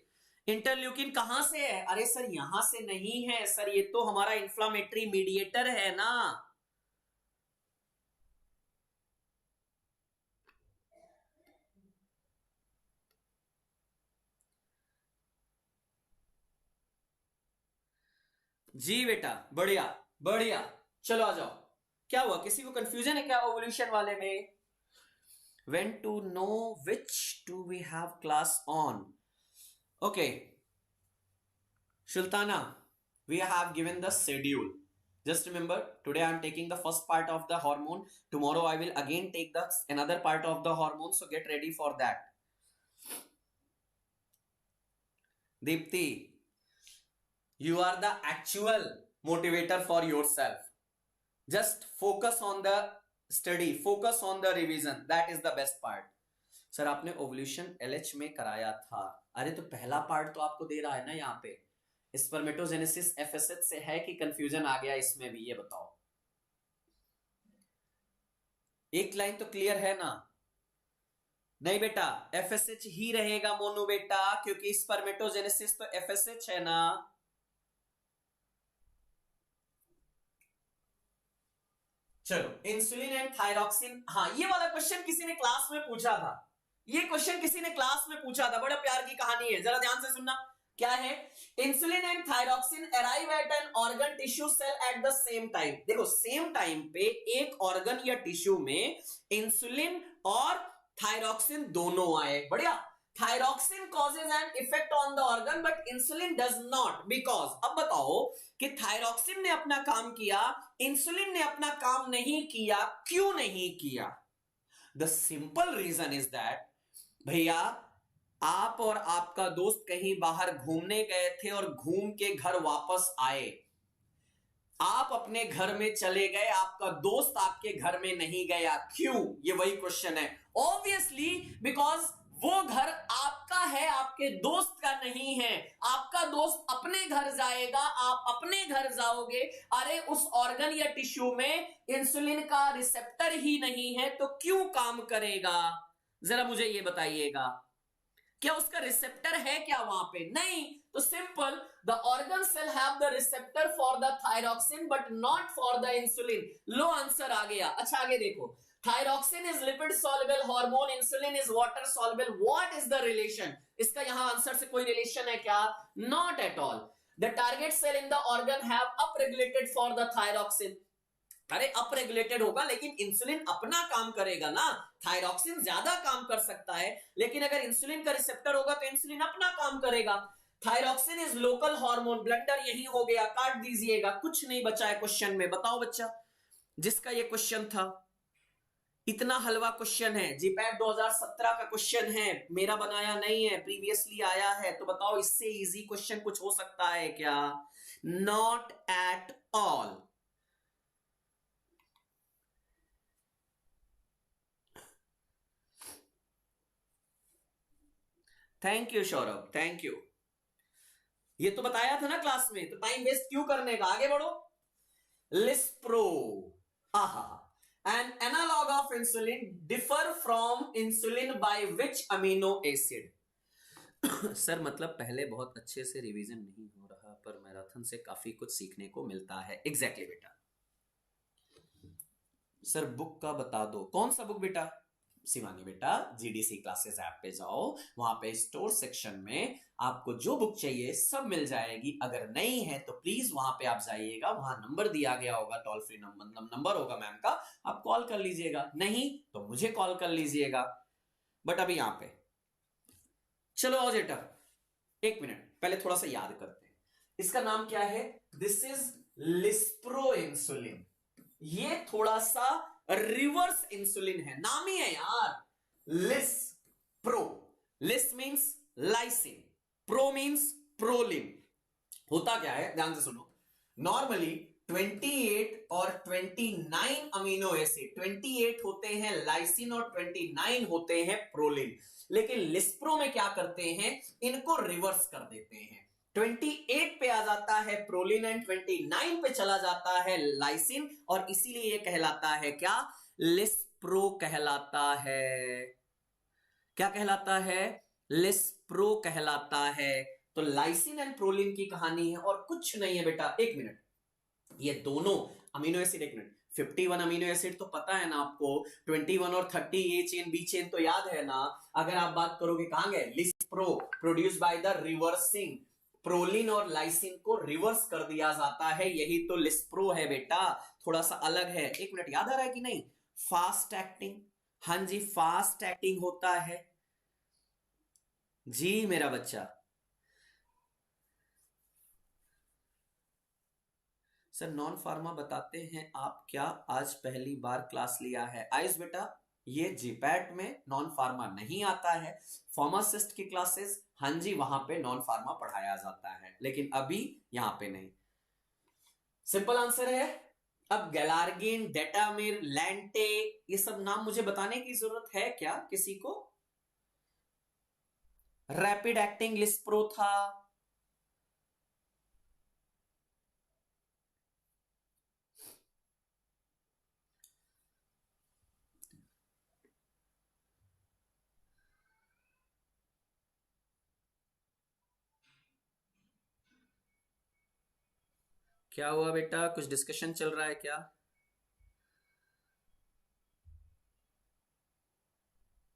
इंटरल्यूकिन कहां से है? अरे सर यहां से नहीं है सर, ये तो हमारा इंफ्लामेटरी मीडिएटर है ना। जी बेटा, बढ़िया बढ़िया, चलो आ जाओ। क्या हुआ, किसी को कंफ्यूजन है क्या ओवोल्यूशन वाले में? When to know which do we have class on? Okay, Sultana, we have given the schedule. Just remember, today I am taking the first part of the hormone. Tomorrow I will again take the another part of the hormone. So get ready for that. Deepti, you are the actual motivator for yourself. Just focus on the study, focus on the revision. That is the best part. Sir आपने ovulation LH में कराया था। अरे तो पहला part तो आपको दे रहा है ना यहाँ पे, स्पर्मेटोजेनेसिस एफएसएच से है कि कंफ्यूजन आ गया इसमें भी, ये बताओ। एक लाइन तो क्लियर है ना? नहीं बेटा, एफएसएच ही रहेगा मोनू बेटा, क्योंकि स्पर्मेटोजेनेसिस तो एफएसएच है ना। चलो, इंसुलिन एंड थायरॉक्सिन, हाँ ये वाला क्वेश्चन किसी ने क्लास में पूछा था, ये क्वेश्चन किसी ने क्लास में पूछा था, बड़ा प्यार की कहानी है, जरा ध्यान से सुनना। क्या है? Insulin and thyroxine arrive at an organ tissue cell at the same time. देखो सेम टाइम पे एक ऑर्गन या टिश्यू में इंसुलिन और थायरॉक्सिन दोनों आए, बढ़िया। Thyroxine causes an effect on the organ but insulin does not, because, अब बताओ कि थायरॉक्सिन ने अपना काम किया, इंसुलिन ने अपना काम नहीं किया, क्यों नहीं किया? The simple reason is that, भैया आप और आपका दोस्त कहीं बाहर घूमने गए थे और घूम के घर वापस आए, आप अपने घर में चले गए, आपका दोस्त आपके घर में नहीं गया, क्यों? ये वही क्वेश्चन है। ऑब्वियसली बिकॉज वो घर आपका है, आपके दोस्त का नहीं है। आपका दोस्त अपने घर जाएगा, आप अपने घर जाओगे। अरे उस ऑर्गन या टिश्यू में इंसुलिन का रिसेप्टर ही नहीं है तो क्यों काम करेगा? जरा मुझे ये बताइएगा, क्या उसका रिसेप्टर है क्या वहां पे? नहीं। तो simple, the organ cell have the receptor for the thyroxine but not for the insulin. लो आंसर आ गया। अच्छा आगे देखो, thyroxine is lipid soluble hormone, insulin is water soluble, what is the relation? इसका यहां आंसर से कोई रिलेशन है क्या? Not at all. The target cell in the organ have up regulated for the thyroxine. अरे अप रेगुलेटेड होगा लेकिन insulin अपना काम करेगा ना। थायरॉक्सिन ज्यादा काम कर सकता है, लेकिन अगर इंसुलिन का रिसेप्टर होगा तो इंसुलिन अपना काम करेगा। Thyroxine is local hormone, blunder यही हो गया, काट दीजिएगा, कुछ नहीं बचा है क्वेश्चन में। बताओ बच्चा, जिसका ये क्वेश्चन था, इतना हलवा क्वेश्चन है, जीपैट 2017 का क्वेश्चन है, मेरा बनाया नहीं है, प्रीवियसली आया है। तो बताओ इससे इजी क्वेश्चन कुछ हो सकता है क्या? Not at all. Thank you Saurabh, thank you. ये तो बताया था ना क्लास में, तो टाइम वेस्ट क्यों करने का, आगे बढ़ो। लिस्प्रो, आहा, an analog of insulin differ from insulin by which amino acid? Sir मतलब पहले बहुत अच्छे से रिवीजन नहीं हो रहा, पर मैराथन से काफी कुछ सीखने को मिलता है। एग्जैक्टली बेटा। सर बुक का बता दो, कौन सा बुक बेटा? शिवानी बेटा, जीडीसी क्लासेस ऐप पे जाओ, वहां पे स्टोर सेक्शन में आपको जो बुक चाहिए सब मिल जाएगी। अगर नहीं है तो प्लीज वहां पे आप जाइएगा, वहां नंबर दिया गया होगा, टोल फ्री नंबर होगा मैम का, आप कॉल कर लीजिएगा। नहीं तो मुझे कॉल कर लीजिएगा। बट अभी यहां पे चलो आओ बेटा, एक मिनट पहले थोड़ा सा याद करते हैं। इसका नाम क्या है? This is lispro insulin. ये थोड़ा सा रिवर्स इंसुलिन है, नाम ही है यार, lys pro. Lys means lysine, pro means proline. होता क्या है ध्यान से सुनो, नॉर्मली 28 और 29 अमीनो एसिड, 28 होते हैं लाइसिन और 29 होते हैं प्रोलिन। लेकिन लिस्प्रो में क्या करते हैं, इनको रिवर्स कर देते हैं। 28 पे आ जाता है प्रोलिन एंड 29 पे चला जाता है लाइसिन, और इसीलिए ये कहलाता है क्या? लिस्प्रो कहलाता है। क्या कहलाता है? लिस्प्रो कहलाता है। तो लाइसिन एंड प्रोलिन की कहानी है और कुछ नहीं है बेटा। एक मिनट, ये दोनों अमीनो एसिड, एक मिनट, 51 अमीनो एसिड तो पता है ना आपको, 21 और 30 ए चेन बी चेन तो याद है ना। अगर आप बात करोगे कहां गए, lispro produce by the reversing, proline और लाइसिन को रिवर्स कर दिया जाता है, यही तो लिस्प्रो है बेटा। थोड़ा सा अलग है। एक मिनट, याद आ रहा है कि नहीं? फास्ट एक्टिंग, हाँ जी फास्ट एक्टिंग होता है जी मेरा बच्चा। सर नॉन फार्मा बताते हैं आप क्या? आज पहली बार क्लास लिया है। आइस बेटा, ये जीपैट में नॉन फार्मा नहीं आता है। फार्मासिस्ट की क्लासेस, हाँ जी वहां पे नॉन फार्मा पढ़ाया जाता है, लेकिन अभी यहां पे नहीं। सिंपल आंसर है। अब गैलार्गिन, डेटामिर, लैंटे, ये सब नाम मुझे बताने की जरूरत है क्या किसी को? रैपिड एक्टिंग लिस्प्रो था। क्या हुआ बेटा, कुछ डिस्कशन चल रहा है क्या?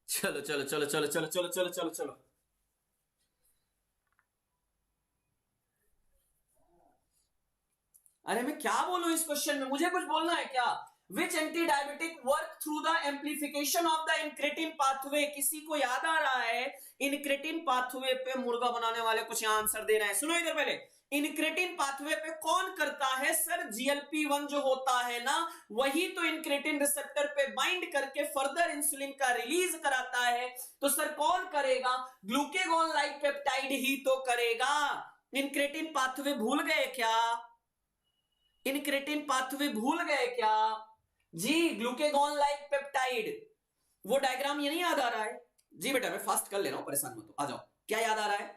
चलो चलो चलो चलो चलो चलो चलो चलो चलो। अरे मैं क्या बोलूं इस क्वेश्चन में, मुझे कुछ बोलना है क्या? Which anti diabetic work through the amplification of the incretin pathway? किसी को याद आ रहा है? इनक्रेटिन पाथवे पे मुर्गा बनाने वाले कुछ यहां आंसर दे रहे हैं, सुनो इधर पहले। इनक्रेटिन पाथवे पे कौन करता है सर? जीएलपी-1 जो होता है ना, वही तो इनक्रेटिन रिसेप्टर पे बाइंड करके फर्दर इंसुलिन का रिलीज कराता है। तो सर कौन करेगा? ग्लूकेगॉन लाइक पेप्टाइड ही तो करेगा। इनक्रेटिन पाथवे भूल गए क्या? इनक्रेटिन पाथवे भूल गए क्या? जी, ग्लूकेगॉन लाइक पेप्टाइड, वो डायग्राम ये नहीं याद आ रहा है? जी बेटा मैं फास्ट कर ले रहा हूं, परेशान मत हो, आ जाओ। क्या याद आ रहा है?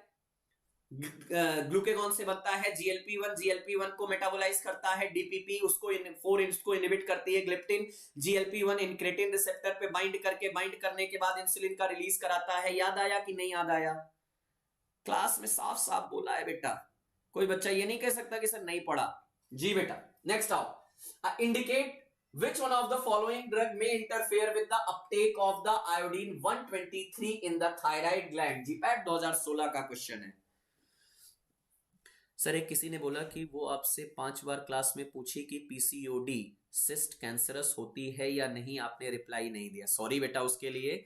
ग्लूकेगॉन से बनता है जीएलपी-1, जीएलपी-1 को मेटाबोलाइज करता है डीपीपी, उसको 4 उसको इनहिबिट करती है ग्लिप्टिन, जीएलपी-1 इंक्रेटिन रिसेप्टर पे बाइंड करने के बाद इंसुलिन का रिलीज कराता है। याद आया कि नहीं याद आया? क्लास में साफ साफ बोला है बेटा, कोई बच्चा ये नहीं कह सकता कि सर नहीं पढ़ा। जी बेटा नेक्स्ट आओ, indicate which one of the following drug may interfere with the uptake of the iodine 123 in the thyroid gland? GPAT 2016 का क्वेश्चन है। सर एक किसी ने बोला कि वो आपसे 5 बार क्लास में पूछी कि पीसीओडी सिस्ट कैंसरस होती है या नहीं, आपने रिप्लाई नहीं दिया। सॉरी बेटा उसके लिए।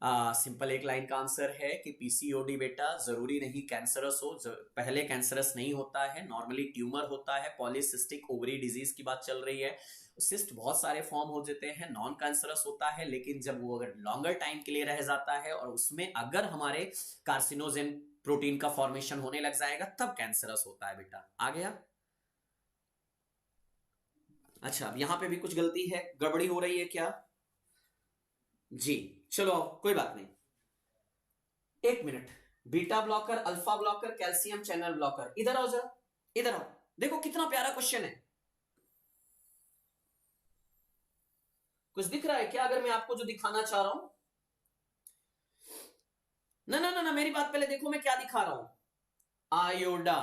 सिंपल एक लाइन का आंसर है कि पीसीओडी बेटा जरूरी नहीं कैंसरस हो, पहले कैंसरस नहीं होता है, नॉर्मली ट्यूमर होता है। पॉलीसिस्टिक ओवरी डिजीज की बात चल रही है, सिस्ट बहुत सारे फॉर्म हो जाते हैं, नॉन कैंसरस होता है, लेकिन जब वो अगर लॉन्गर टाइम के लिए रह जाता है और उसमें अगर हमारे कार्सिनोजेन प्रोटीन का फॉर्मेशन होने लग जाएगा तब कैंसरस होता है बेटा। आ गया? अच्छा अब यहां पे भी कुछ गलती है, गड़बड़ी हो रही है क्या? जी चलो कोई बात नहीं, एक minute. Beta blocker, alpha blocker, calcium channel blocker, इधर आओ जरा, इधर आओ। देखो कितना प्यारा क्वेश्चन है, कुछ दिख रहा है क्या अगर मैं आपको जो दिखाना चाह रहा हूं? ना ना ना ना, मेरी बात पहले देखो मैं क्या दिखा रहा हूं। आयोडा,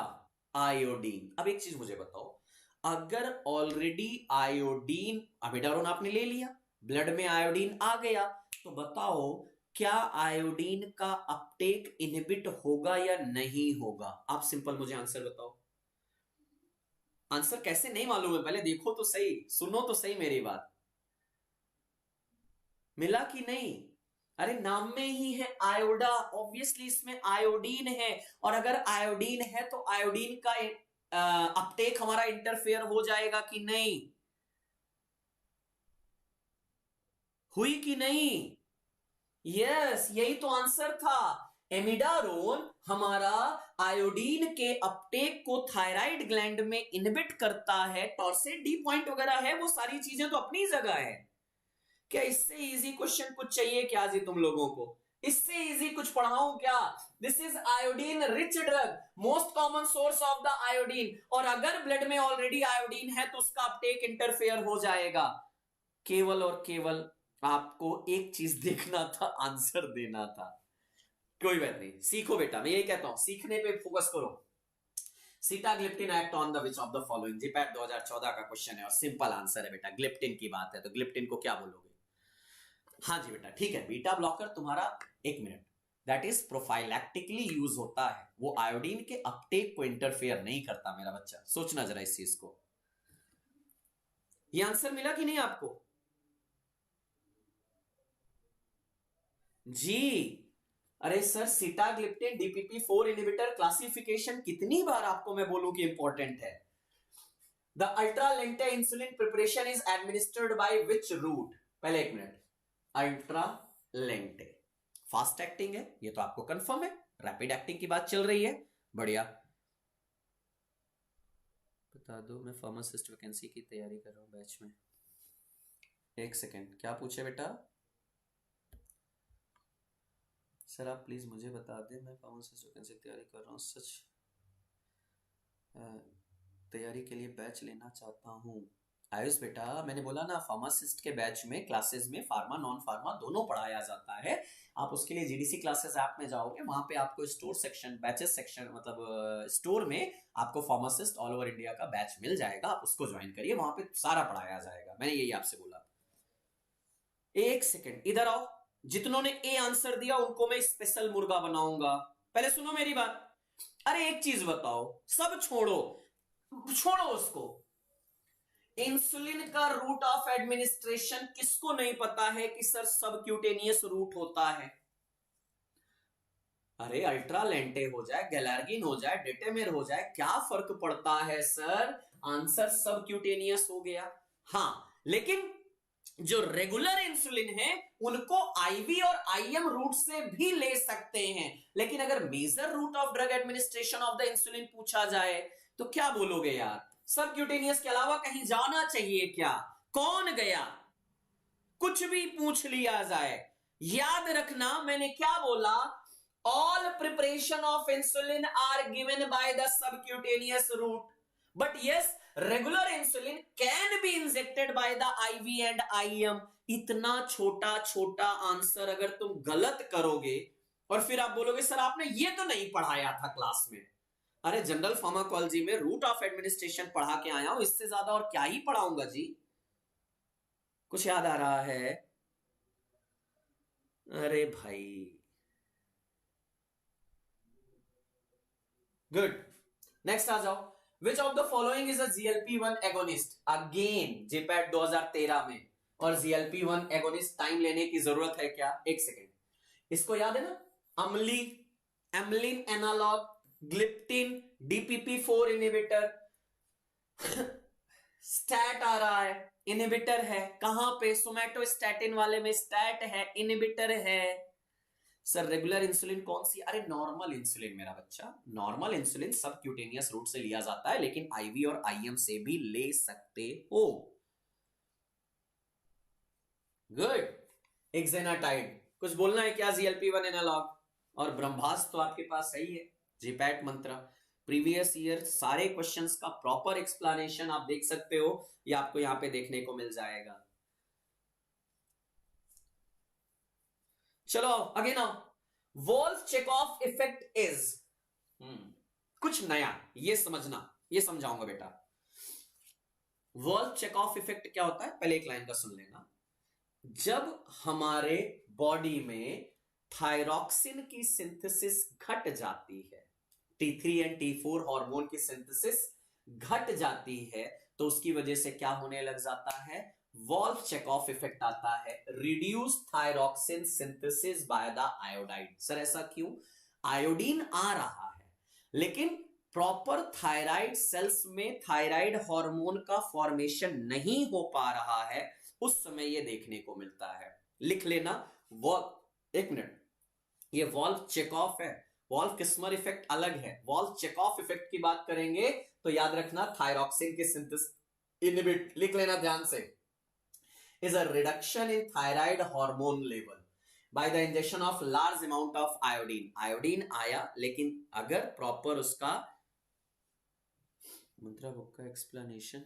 आयोडीन। अब एक चीज मुझे बताओ, अगर ऑलरेडी आयोडीन अमिडारोन आपने ले लिया, ब्लड में आयोडीन आ गया, तो बताओ क्या आयोडीन का अपटेक इनहिबिट होगा या नहीं होगा? आप सिंपल मुझे आंसर बताओ। आंसर कैसे नहीं मालूम है? पहले देखो तो सही, सुनो तो सही मेरी बात। मिला कि नहीं? अरे नाम में ही है आयोडा, ऑब्वियसली इसमें आयोडीन है, और अगर आयोडीन है तो आयोडीन का अपटेक हमारा इंटरफेयर हो जाएगा कि नहीं? हुई कि नहीं? यस, यही तो आंसर था। एमिडारोन हमारा आयोडीन के अपटेक को थायराइड ग्लैंड में इनहिबिट करता है, टॉर्सेट डी पॉइंट वगैरह है, वो सारी चीजें तो अपनी जगह है। क्या इससे इजी क्वेश्चन कुछ चाहिए क्या जी तुम लोगों को? इससे इजी कुछ पढ़ाऊं क्या? This is iodine rich drug, most common source of the iodine, और अगर ब्लड में ऑलरेडी आयोडीन है तो उसका अपटेक इंटरफेयर हो जाएगा। केवल और केवल आपको एक चीज देखना था, आंसर देना था। कोई बात नहीं, सीखो बेटा, मैं यही कहता हूं सीखने पे फोकस करो। Sitagliptin act on the which of the following? GPAT 2014 का क्वेश्चन है और सिंपल आंसर है बेटा, ग्लिप्टिन की बात है तो ग्लिप्टिन को क्या बोलोगे? हाँ जी बेटा ठीक है। बीटा ब्लॉकर तुम्हारा, एक मिनट, दैट इज प्रोफाइलैक्टिकली यूज होता है, वो आयोडीन के अपटेक को इंटरफेयर नहीं करता मेरा बच्चा, सोचना जरा इस चीज को। ये आंसर मिला कि नहीं आपको? जी अरे sir, sitagliptin DPP four inhibitor classification कितनी बार आपको मैं बोलूं कि इंपॉर्टेंट है। The ultra lente insulin preparation is administered by which route? पहले एक minute, ultra lente fast acting है, ये तो आपको कंफर्म है। रैपिड एक्टिंग की बात चल रही है, बढ़िया। बता दो, मैं फार्मासिस्ट वैकेंसी की तैयारी कर रहा हूं बैच में। एक सेकेंड, क्या पूछे बेटा? सर आप प्लीज मुझे बता दें, मैं फार्मासिस्ट वैकेंसी की तैयारी कर रहा हूँ, सच तैयारी के लिए बैच लेना चाहता हूँ। आयुष बेटा मैंने बोला ना, फार्मासिस्ट के बैच में क्लासेस में फार्मा नॉन फार्मा दोनों पढ़ाया जाता है। आप उसके लिए जीडीसी क्लासेस ऐप में जाओगे, वहां पे आपको स्टोर सेक्शन, बैचेस सेक्शन, मतलब स्टोर में आपको फार्मासिस्ट ऑल ओवर इंडिया का बैच मिल जाएगा, आप उसको ज्वाइन करिए, वहां पे सारा पढ़ाया जाएगा। मैंने यही आपसे बोला। एक सेकेंड इधर आओ, जितनों ने ए आंसर दिया उनको मैं स्पेशल मुर्गा बनाऊंगा। पहले सुनो मेरी बात। अरे एक चीज बताओ, सब छोड़ो, छोड़ो उसको, इंसुलिन का रूट ऑफ एडमिनिस्ट्रेशन किसको नहीं पता है कि सर सबक्यूटेनियस रूट होता है? अरे अल्ट्रा लेंटे हो जाए, गैलार्गिन हो जाए, डेटेमेर हो जाए, क्या फर्क पड़ता है सर? आंसर सबक्यूटेनियस हो गया। हाँ लेकिन जो रेगुलर इंसुलिन है उनको आईवी और आईएम रूट से भी ले सकते हैं, लेकिन अगर major route of drug administration of the insulin पूछा जाए तो क्या बोलोगे यार? सबक्यूटेनियस के अलावा कहीं जाना चाहिए क्या? कौन गया? कुछ भी पूछ लिया जाए, याद रखना मैंने क्या बोला, all preparation of insulin are given by the subcutaneous route, but yes regular insulin can be injected by the IV and IM. इतना छोटा छोटा आंसर अगर तुम गलत करोगे और फिर आप बोलोगे सर आपने ये तो नहीं पढ़ाया था क्लास में, अरे जनरल फार्माकोलॉजी में रूट ऑफ एडमिनिस्ट्रेशन पढ़ा के आया हूं, इससे ज्यादा और क्या ही पढ़ाऊंगा जी। कुछ याद आ रहा है? अरे भाई गुड। नेक्स्ट आ जाओ, which of the following is a GLP one agonist, again GPAT 2013 में। और जीएलपी-1 एगोनिस्ट टाइम लेने की जरूरत है क्या? एक सेकेंड, इसको याद है ना, अम्ली amylin analogue, gliptin, DPP four inhibitor, stat आ रहा है, इनहिबिटर है कहां पे? सोमैटोस्टैटिन वाले में स्टैट है, इनहिबिटर है। सर रेगुलर इंसुलिन कौन सी? अरे नॉर्मल इंसुलिन मेरा बच्चा, नॉर्मल इंसुलिन सब क्यूटेनियस रूट से लिया जाता है, लेकिन आईवी और आईएम से भी ले सकते हो। गुड। एक्सेनाटाइड, कुछ बोलना है क्या? जीएलपी-1 एनालॉग। और ब्रह्मास्त्र तो आपके पास सही है, जीपैट मंत्र प्रीवियस ईयर सारे क्वेश्चंस का प्रॉपर एक्सप्लेनेशन आप देख सकते हो, ये आपको यहां पे देखने को मिल जाएगा। चलो अगेन आओ, वॉल्स चेकऑफ इफेक्ट इज, कुछ नया ये समझना, ये समझाऊंगा बेटा। वॉल्स चेकऑफ इफेक्ट क्या होता है, पहले एक लाइन का सुन लेना। जब हमारे बॉडी में थायरॉक्सिन की सिंथेसिस घट जाती है, T3 एंड T4 हार्मोन की सिंथेसिस घट जाती है, तो उसकी वजह से क्या होने लग जाता है? वॉल्फ चेकऑफ इफेक्ट आता है, reduce thyroxine synthesis by the iodine. Sir ऐसा क्यों? आयोडीन आ रहा है लेकिन प्रॉपर थायराइड सेल्स में थायराइड हार्मोन का फॉर्मेशन नहीं हो पा रहा है, उस समय ये देखने को मिलता है। लिख लेना वॉल्फ, एक मिनट, ये वॉल्फ चेकऑफ है, वॉल्फ किस्मर इफेक्ट अलग है। वॉल्फ चेकऑफ इफेक्ट की बात करेंगे तो याद रखना थायरॉक्सिन के सिंथेसिस इनहिबिट, लिख लेना ध्यान से, is a reduction in thyroid hormone level by the injection of large amount of iodine। Iodine आया लेकिन अगर प्रॉपर उसका मंत्रा बुक का एक्सप्लेनेशन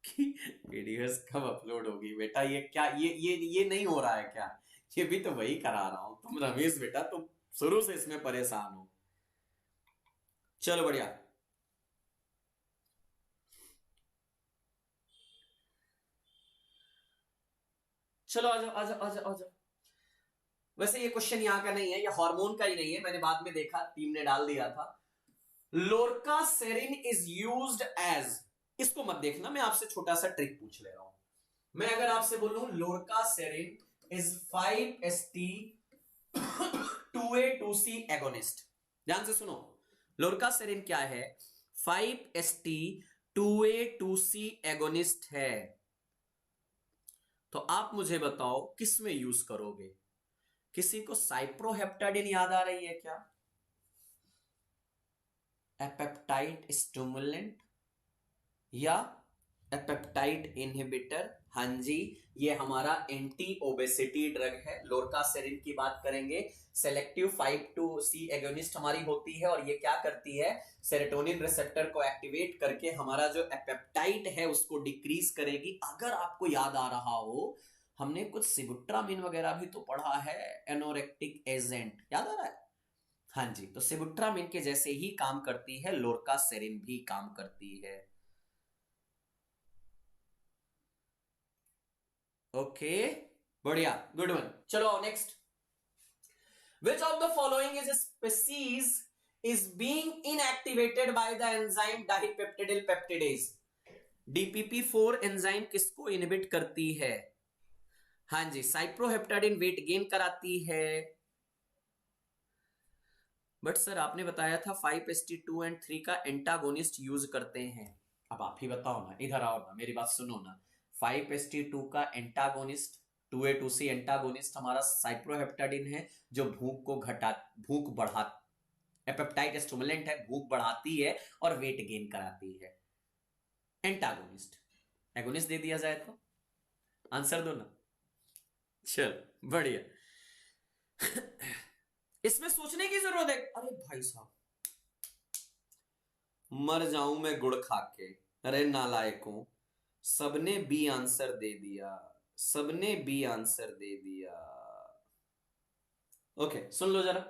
की वीडियोस कब अपलोड होगी बेटा, ये क्या ये नहीं हो रहा है क्या? ये भी तो वही करा रहा हूं, तुम रमेश बेटा तुम शुरू से इसमें परेशान हो। चलो बढ़िया, चलो आ जाओ आ जाओ आ जाओ आ जाओ। वैसे ये क्वेश्चन यहां का नहीं है, ये हार्मोन का ही नहीं है, मैंने बाद में देखा टीम ने डाल दिया था। लोर्कासेरिन इज यूज्ड एज, इसको मत देखना, मैं आपसे छोटा सा ट्रिक पूछ ले रहा हूं। मैं अगर आपसे बोलूं लोर्कासेरिन इज 5-HT 2A2C एगोनिस्ट, ध्यान से सुनो, लोर्कासेरिन क्या है? 5-HT 2A2C एगोनिस्ट है। तो आप मुझे बताओ किस में यूज करोगे? किसी को साइप्रोहेप्टाडिन याद आ रही है क्या? एपेप्टाइड स्टिमुलेंट या एपेप्टाइड इनहिबिटर? हाँ जी, ये हमारा एंटी ओबेसिटी ड्रग है। लोर्कासेरिन की बात करेंगे, सेलेक्टिव 5-2C एगोनिस्ट हमारी होती है, और ये क्या करती है? सेरोटोनिन रिसेप्टर को एक्टिवेट करके हमारा जो एपेप्टाइड है उसको डिक्रीज करेगी। अगर आपको याद आ रहा हो, हमने कुछ सिबुट्रामिन वगैरह भी तो पढ़ा है, एनोरेक्टिक एजेंट, याद आ रहा है? हाँ जी, तो सिबुट्रामिन के जैसे ही काम करती है, लोर्कासेरिन भी काम करती है। ओके बढ़िया, गुड वन। चलो next, which of the following is a species is being inactivated by the enzyme dipeptidyl peptidase? DPP-4 enzyme किसको इनहिबिट करती है? हाँ जी, साइप्रोहेप्टाडिन वेट गेन कराती है। बट सर आपने बताया था 5-HT2 एंड 3 का एंटागोनिस्ट यूज करते हैं। अब आप ही बताओ ना, इधर आओ ना, मेरी बात सुनो ना। 5-HT2 का एंटागोनिस्ट, 2A2C एंटागोनिस्ट हमारा साइप्रोहेप्टाडिन है, जो भूख बढ़ा, एपेप्टाइड स्टिमुलेंट है, भूख बढ़ाती है और वेट गेन कराती है। एंटागोनिस्ट, एगोनिस्ट दे दिया जाए तो आंसर दो ना। चल बढ़िया, इसमें सोचने की जरूरत है। अरे भाई साहब, मर जाऊं मैं गुड़ खा के। अरे नालायकों, सबने बी आंसर दे दिया, सबने बी आंसर दे दिया। ओके, सुन लो जरा।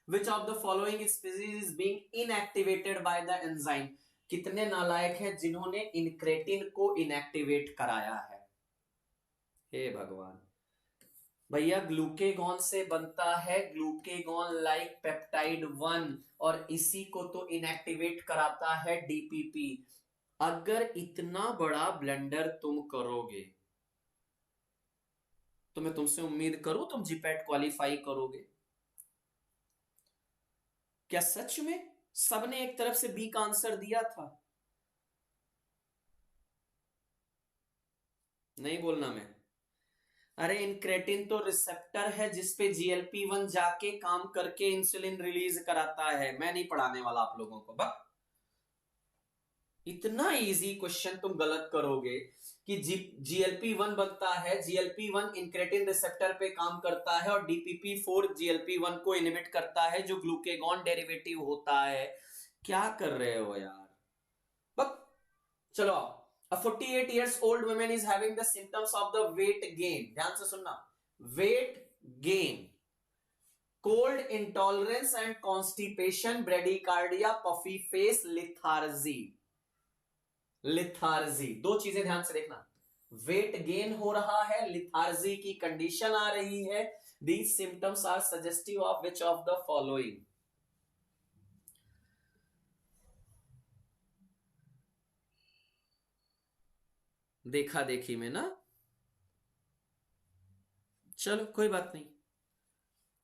विच of the following species is being inactivated by the enzyme. कितने नालायक हैं जिन्होंने इनक्रेटिन को इनएक्टिवेट कराया है। हे भगवान भैया, ग्लूकेगॉन से बनता है ग्लूकेगॉन लाइक पेप्टाइड 1, और इसी को तो इनएक्टिवेट कराता है डीपीपी। अगर इतना बड़ा ब्लंडर तुम करोगे तो मैं तुमसे उम्मीद करूं तुम जीपैट क्वालिफाई करोगे क्या? सच में सबने एक तरफ से बी का आंसर दिया था? नहीं बोलना मैं। अरे इनक्रेटिन तो रिसेप्टर है जिसपे जीएलपी 1 जाके काम करके इंसुलिन रिलीज कराता है। मैं नहीं पढ़ाने वाला आप लोगों को। बस इतना इजी क्वेश्चन तुम गलत करोगे कि जीएलपी 1 बनता है, जीएलपी 1 इंक्रेटिन रिसेप्टर पे काम करता है और डीपीपी 4 जीएलपी 1 को इनिबिट करता है जो ग्लूकेगॉन डेरिवेटिव होता है। क्या कर रहे हो यार? बस चलो आओ। A 48 years old woman is having the symptoms of the weight gain। ध्यान से सुनना। weight gain, cold intolerance and constipation, bradycardia, puffy face, lethargy। Lethargy, दो चीजें ध्यान से देखना। वेट गेन हो रहा है, लिथार्जी की कंडीशन आ रही है। These symptoms are suggestive of which of the following. देखा देखी में ना, चलो कोई बात नहीं,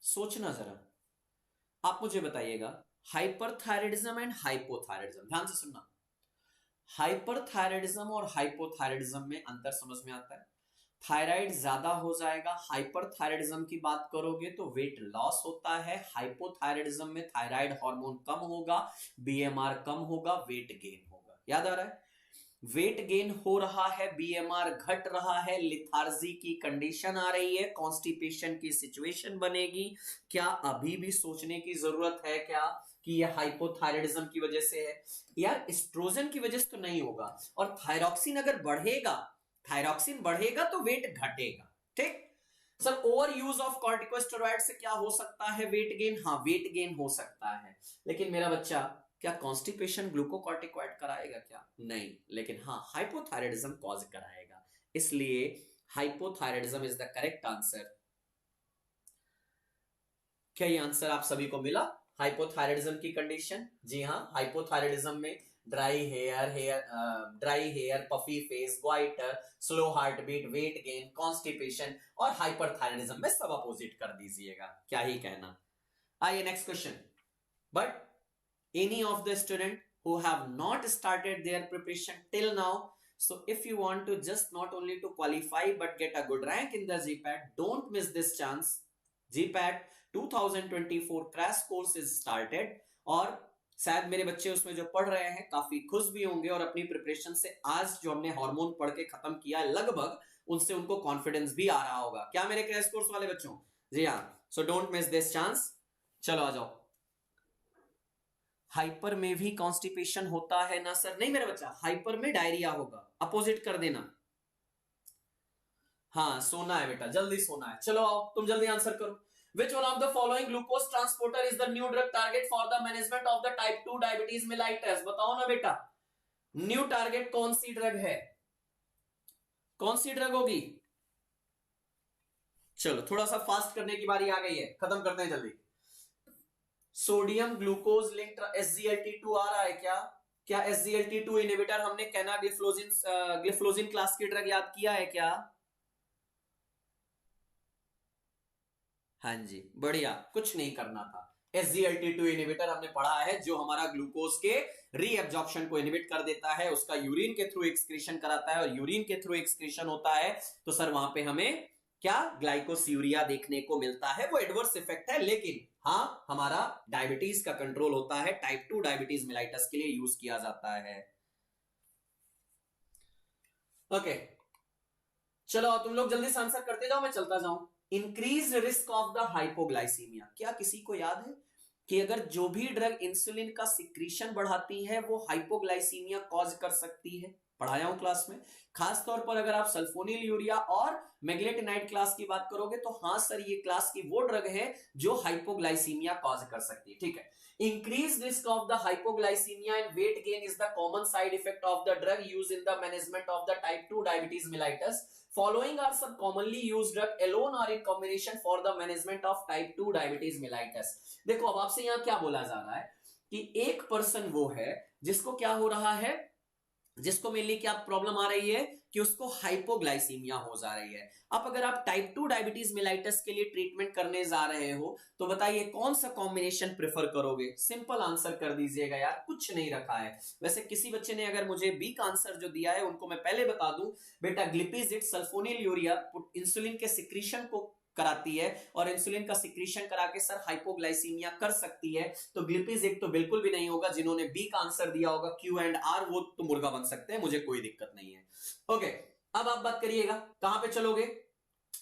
सोचना जरा। आप मुझे बताइएगा, हाइपरथायराइडिज्म एंड हाइपोथायराइडिज्म, ध्यान से सुनना। हाइपरथायराइडिज्म और हाइपोथायराइडिज्म में अंतर समझ में आता है। थायराइड ज्यादा हो जाएगा। हाइपरथायराइडिज्म की बात करोगे तो वेट लॉस होता है। हाइपोथायराइडिज्म में थायराइड हार्मोन कम होगा, बीएमआर कम होगा, वेट गेन होगा। याद आ रहा है? वेट गेन हो रहा है, बीएमआर घट रहा है, लिथार्जी की कंडीशन आ रही है, कॉन्स्टिपेशन की सिचुएशन बनेगी। क्या अभी भी सोचने की जरूरत है क्या कि यह हाइपोथायराइडिज्म की वजह से है? यार एस्ट्रोजन की वजह से तो नहीं होगा। और थायरॉक्सिन अगर बढ़ेगा, थायरॉक्सिन बढ़ेगा तो वेट घटेगा। ठीक sir, over use of corticosteroid से क्या हो सकता है? Weight gain. हाँ, वेट गेन हो सकता है। लेकिन मेरा बच्चा, क्या कॉन्स्टिपेशन ग्लूकोकॉर्टिकॉइड कराएगा? क्या नहीं। लेकिन हाँ, हाइपोथायराइडिज्म कॉज कराएगा। इसलिए hypothyroidism is the correct answer. क्या ये आंसर आप सभी को मिला? हाइपोथायराइडिज्म की कंडीशन, जी हाँ, हाइपोथायराइडिज्म में dry hair, puffy face, goitre, slow heart beat, weight gain, constipation, और हाइपरथायराइडिज्म में सब अपोजिट कर दीजिएगा। क्या ही कहना। आइए next question. But any of the student who have not started their preparation till now, so if you want to just not only to qualify but get a good rank in the GPAT, don't miss this chance। GPAT 2024 crash course is started, और शायद मेरे बच्चे उसमें जो पढ़ रहे हैं काफी खुश भी होंगे और अपनी प्रिपरेशन से आज जो हमने हार्मोन पढ़ के खत्म किया है लगभग, उनसे उनको कॉन्फिडेंस भी आ रहा होगा। क्या मेरे क्रैश कोर्स वाले बच्चों? जी हाँ, so don't miss this chance. चलो आ जाओ। हाइपर में भी कॉन्स्टिपेशन होता है ना सर? नहीं मेरा बच्चा, हाइपर में डायरिया होगा। अपोजिट कर देना। हाँ, सोना है बेटा, जल्दी सोना है। चलो आओ, तुम जल्दी आंसर करो। Which one of the following glucose transporter is the new drug target for the management of the type 2 diabetes mellitus? बताओ ना बेटा, न्यू टारगेट कौन सी ड्रग है? कौन सी ड्रग होगी? चलो थोड़ा सा फास्ट करने की बारी आ गई है, खत्म करते हैं जल्दी। सोडियम ग्लूकोज लिंक्ड SGLT2 आ रहा है क्या? क्या SGLT2 इनहिबिटर हमने ग्लिफ्लोजिन क्लास की ड्रग याद किया है क्या? हाँ जी, बढ़िया, कुछ नहीं करना था। SGLT2 इनहिबिटर हमने पढ़ा है जो हमारा ग्लूकोज के रीअब्जॉर्प्शन को इनहिबिट कर देता है, उसका यूरिन के थ्रू एक्सक्रीशन कराता है, और यूरिन के थ्रू एक्सक्रीशन होता है तो सर वहां पे हमें क्या ग्लाइकोस्यूरिया देखने को मिलता है। वो एडवर्स इफेक्ट है, लेकिन हाँ हमारा डायबिटीज का कंट्रोल होता है, टाइप 2 डायबिटीज मेलाइटस के लिए यूज किया जाता है। ओके चलो तुम लोग जल्दी से आंसर करते जाओ, मैं चलता जाऊं। Increase risk of the hypoglycaemia. क्या किसी को याद है कि अगर जो भी ड्रग इंसुलिन का सिक्रीशन बढ़ाती है वो हाइपोग्लाइसीमिया कॉज कर सकती है? पढ़ाया हूं क्लास में। खास तौर पर अगर आप सल्फोनिल यूरिया और मेग्लेटिनाइड क्लास की बात करोगे तो हाँ सर, ये क्लास की वो ड्रग है जो हाइपोग्लाइसीमिया कॉज कर सकती है। ठीक है, increased risk of the hypoglycemia and weight gain is the common side effect of the drug used in the management of the type 2 diabetes mellitus. Following are some commonly used drug alone or in combination for the management of type 2 diabetes mellitus. देखो अब आपसे यहाँ क्या बोला जा रहा है कि एक पर्सन वो है जिसको क्या हो रहा है, जिसको मेनली क्या प्रॉब्लम आ रही है कि उसको हाइपोग्लाइसीमिया हो जा रही है। अब अगर आप टाइप 2 डायबिटीज मेलाइटस के लिए ट्रीटमेंट करने जा रहे हो तो बताइए कौन सा कॉम्बिनेशन प्रेफर करोगे? सिंपल आंसर कर दीजिएगा यार, कुछ नहीं रखा है। वैसे किसी बच्चे ने अगर मुझे बी का आंसर जो दिया है उनको मैं पहले बता दूं, बेटा ग्लिपिजिड सल्फोनिल यूरिया इंसुलिन के सिक्रीशन को कराती है और इंसुलिन का सिक्रीशन करा के सर हाइपोग्लाइसीमिया कर सकती है, तो ग्लिपिजिड तो बिल्कुल भी नहीं होगा। जिन्होंने बी का आंसर दिया होगा क्यू एंड आर वो तो मुर्गा बन सकते हैं, मुझे कोई दिक्कत नहीं है। ओके, अब आप बात करिएगा कहां पे चलोगे?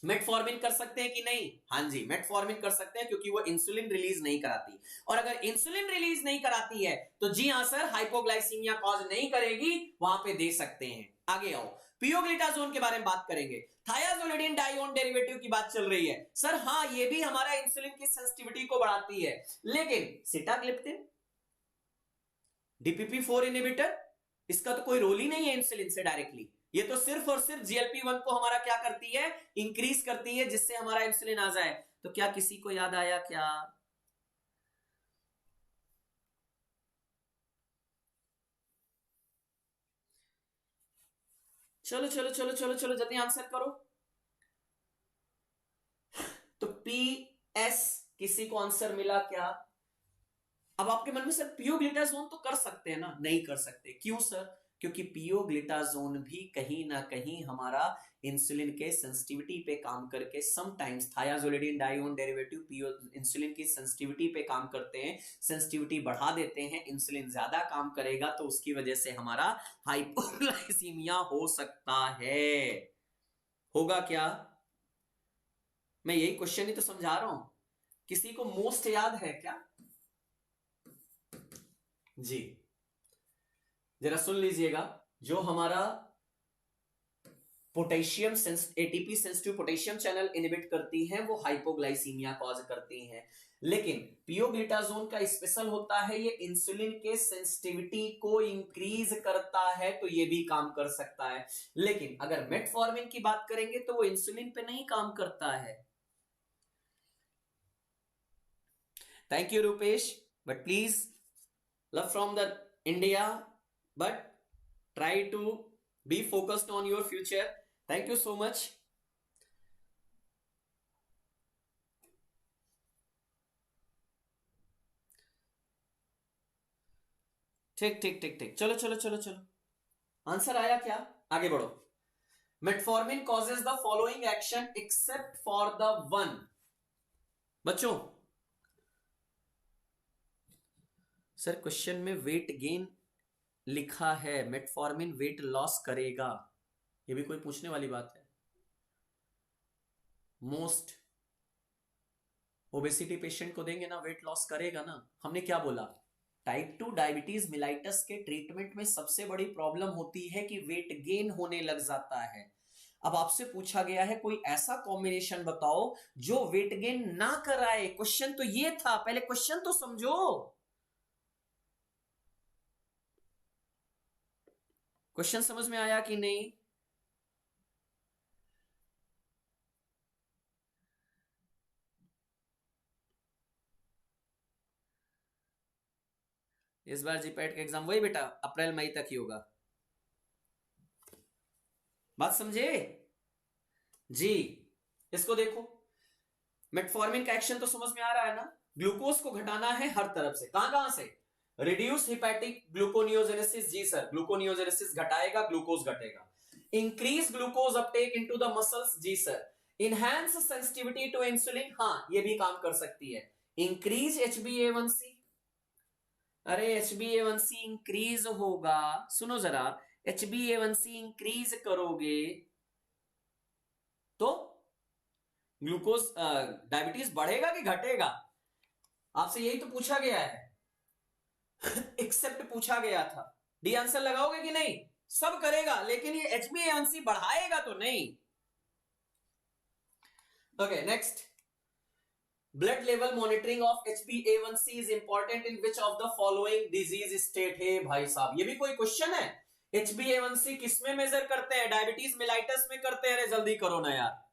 मेटफॉर्मिन कर सकते हैं कि नहीं? हाँ जी, मेटफॉर्मिन कर सकते हैं क्योंकि वो इंसुलिन रिलीज नहीं कराती, और अगर इंसुलिन रिलीज नहीं कराती है तो जी हां सर हाइपोग्लाइसीमिया कॉज नहीं करेगी, वहां पे दे सकते हैं। आगे आओ, पियोग्लिटाजोन के बारे में बात करेंगे। थायाजोलिडिन डाइओन डेरिवेटिव की बात चल रही है सर, हाँ ये भी हमारा इंसुलिन की सेंसिटिविटी को बढ़ाती है, लेकिन सिटाग्लिप्टिन डीपीपी-4 इनहिबिटर इसका तो कोई रोल ही नहीं है इंसुलिन से डायरेक्टली। ये तो सिर्फ और सिर्फ जीएलपी-1 को हमारा क्या करती है, इंक्रीज करती है, जिससे हमारा इंसुलिन आ जाए। तो क्या किसी को याद आया क्या? चलो चलो चलो चलो चलो जल्दी आंसर करो। तो पी एस किसी को आंसर मिला क्या? अब आपके मन में सर पियोग्लिटाजोन तो कर सकते हैं ना? नहीं कर सकते। क्यों सर? क्योंकि पियोग्लिटाजोन भी कहीं ना कहीं हमारा इंसुलिन के सेंसिटिविटी पे काम करके समटाइम्स थायाजोलिडिन डाइओन डेरिवेटिव पियो इंसुलिन की सेंसिटिविटी पे काम करते हैं, सेंसिटिविटी बढ़ा देते हैं, इंसुलिन ज्यादा काम करेगा तो उसकी वजह से हमारा हाइपोग्लाइसीमिया हो सकता है। होगा क्या? मैं यही क्वेश्चन ही तो समझा रहा हूं। किसी को मोस्ट याद है क्या? जी जरा सुन लीजिएगा, जो हमारा potassium ATP sensitive potassium channel inhibit करती हैं वो हाइपोग्लाइसीमिया कॉज करती हैं, लेकिन पियोग्लिटाजोन का स्पेशल होता है ये इंसुलिन के सेंसिटिविटी को इंक्रीज करता है, तो ये भी काम कर सकता है। लेकिन अगर मेटफॉर्मिन की बात करेंगे तो वो इंसुलिन पे नहीं काम करता है। Thank you Rupesh, but please love from the India, but try to be focused on your future. Thank you so much. ठीक ठीक ठीक ठीक, चलो चलो चलो चलो, आंसर आया क्या? आगे बढ़ो। Metformin causes the following action except for the one। बच्चों सर क्वेश्चन में वेट गेन लिखा है, मेटफॉर्मिन वेट लॉस करेगा, ये भी कोई पूछने वाली बात है? मोस्ट ओबेसिटी पेशेंट को देंगे ना, वेट लॉस करेगा ना। हमने क्या बोला? टाइप 2 डायबिटीज मिलाइटस के ट्रीटमेंट में सबसे बड़ी प्रॉब्लम होती है कि वेट गेन होने लग जाता है। अब आपसे पूछा गया है कोई ऐसा कॉम्बिनेशन बताओ जो वेट गेन ना कराए। क्वेश्चन तो ये था, पहले क्वेश्चन तो समझो। क्वेश्चन समझ में आया कि नहीं? इस बार जीपैट का एग्जाम वही बेटा अप्रैल मई तक ही होगा, बात समझे जी? इसको देखो, मेटफॉर्मिन का एक्शन तो समझ में आ रहा है ना। ग्लूकोज को घटाना है हर तरफ से, कहां कहां से? रिड्यूस हिपैटिक ग्लूकोनियोजेनेसिस, जी सर ग्लूकोनियोजेनेसिस घटाएगा, ग्लूकोज घटेगा। Increase glucose uptake into the muscles, जी sir. Enhance sensitivity to insulin, हाँ ये भी काम कर सकती है। इंक्रीज HbA1c, अरे HbA1c इंक्रीज होगा, सुनो जरा, HbA1c इंक्रीज करोगे तो ग्लूकोज डायबिटीज बढ़ेगा कि घटेगा? आपसे यही तो पूछा गया है एक्सेप्ट पूछा गया था। डी आंसर लगाओगे कि नहीं? सब करेगा, लेकिन ये HbA1c बढ़ाएगा तो नहीं। Okay next, blood level monitoring of HbA1c is important in which of the following disease state है? भाई साहब ये भी कोई क्वेश्चन है? HbA1c किस में मेजर करते हैं? डायबिटीज मेलाइटस में करते हैं? अरे जल्दी करो ना यार।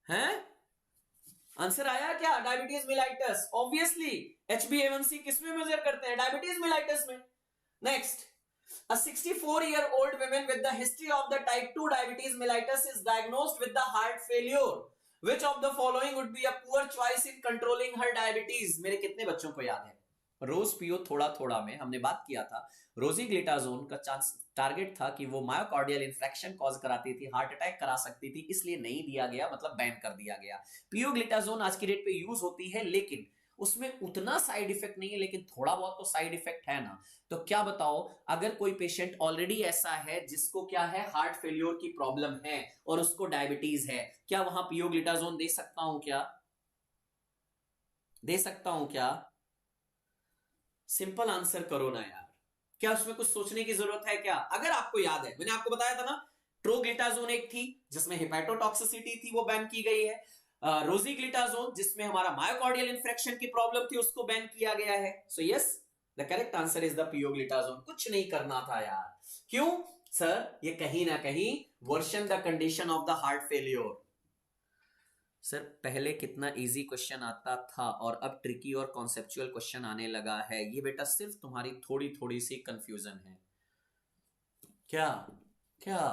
हैं? आंसर आया क्या? Diabetes mellitus. ऑब्वियसली HbA1c किस में मेजर करते हैं? डायबिटीज मेलाइटस में। Next, a 64-year-old woman with the history of the type 2 diabetes mellitus is diagnosed with the heart failure. Which of the following would be a poor choice in controlling her diabetes? मेरे कितने बच्चों को याद है? रोज पियो थोड़ा थोड़ा में हमने बात किया था। रोजीग्लिटाजोन का चांस टारगेट था कि वो मायोकार्डियल इंफ्रेक्शन कॉज कराती थी, हार्ट अटैक करा सकती थी, इसलिए नहीं दिया गया, मतलब बैन कर दिया गया। पियोग्लिटाजोन आज की डेट पे यूज होती है, लेकिन उसमें उतना साइड इफेक्ट नहीं है, लेकिन थोड़ा बहुत तो साइड इफेक्ट है ना। तो क्या बताओ, अगर कोई पेशेंट ऑलरेडी ऐसा है जिसको क्या है, हार्ट फेल्योर की प्रॉब्लम है और उसको डायबिटीज है, क्या वहां पियोग्लिटाजोन दे सकता हूं क्या? दे सकता हूं क्या? सिंपल आंसर करो ना यार, क्या उसमें कुछ सोचने की जरूरत है क्या? अगर आपको याद है, मैंने आपको बताया था ना, ट्रोग्लिटाजोन एक थी जिसमें हेपेटोटॉक्सिसिटी थी, वो बैन की गई है। रोजीग्लिटाजोन जिसमें हमारा मायोकार्डियल इंफ्रेक्शन की प्रॉब्लम थी, उसको बैन किया गया है। So yes, the correct answer is the pioglitazone. कुछ नहीं करना था यार। क्यों सर? ये कहीं ना कहीं worsen the condition of the heart failure. Sir पहले कितना इजी क्वेश्चन आता था और अब ट्रिकी और कॉन्सेप्चुअल क्वेश्चन आने लगा है। ये बेटा सिर्फ तुम्हारी थोड़ी थोड़ी सी कंफ्यूजन है। क्या क्या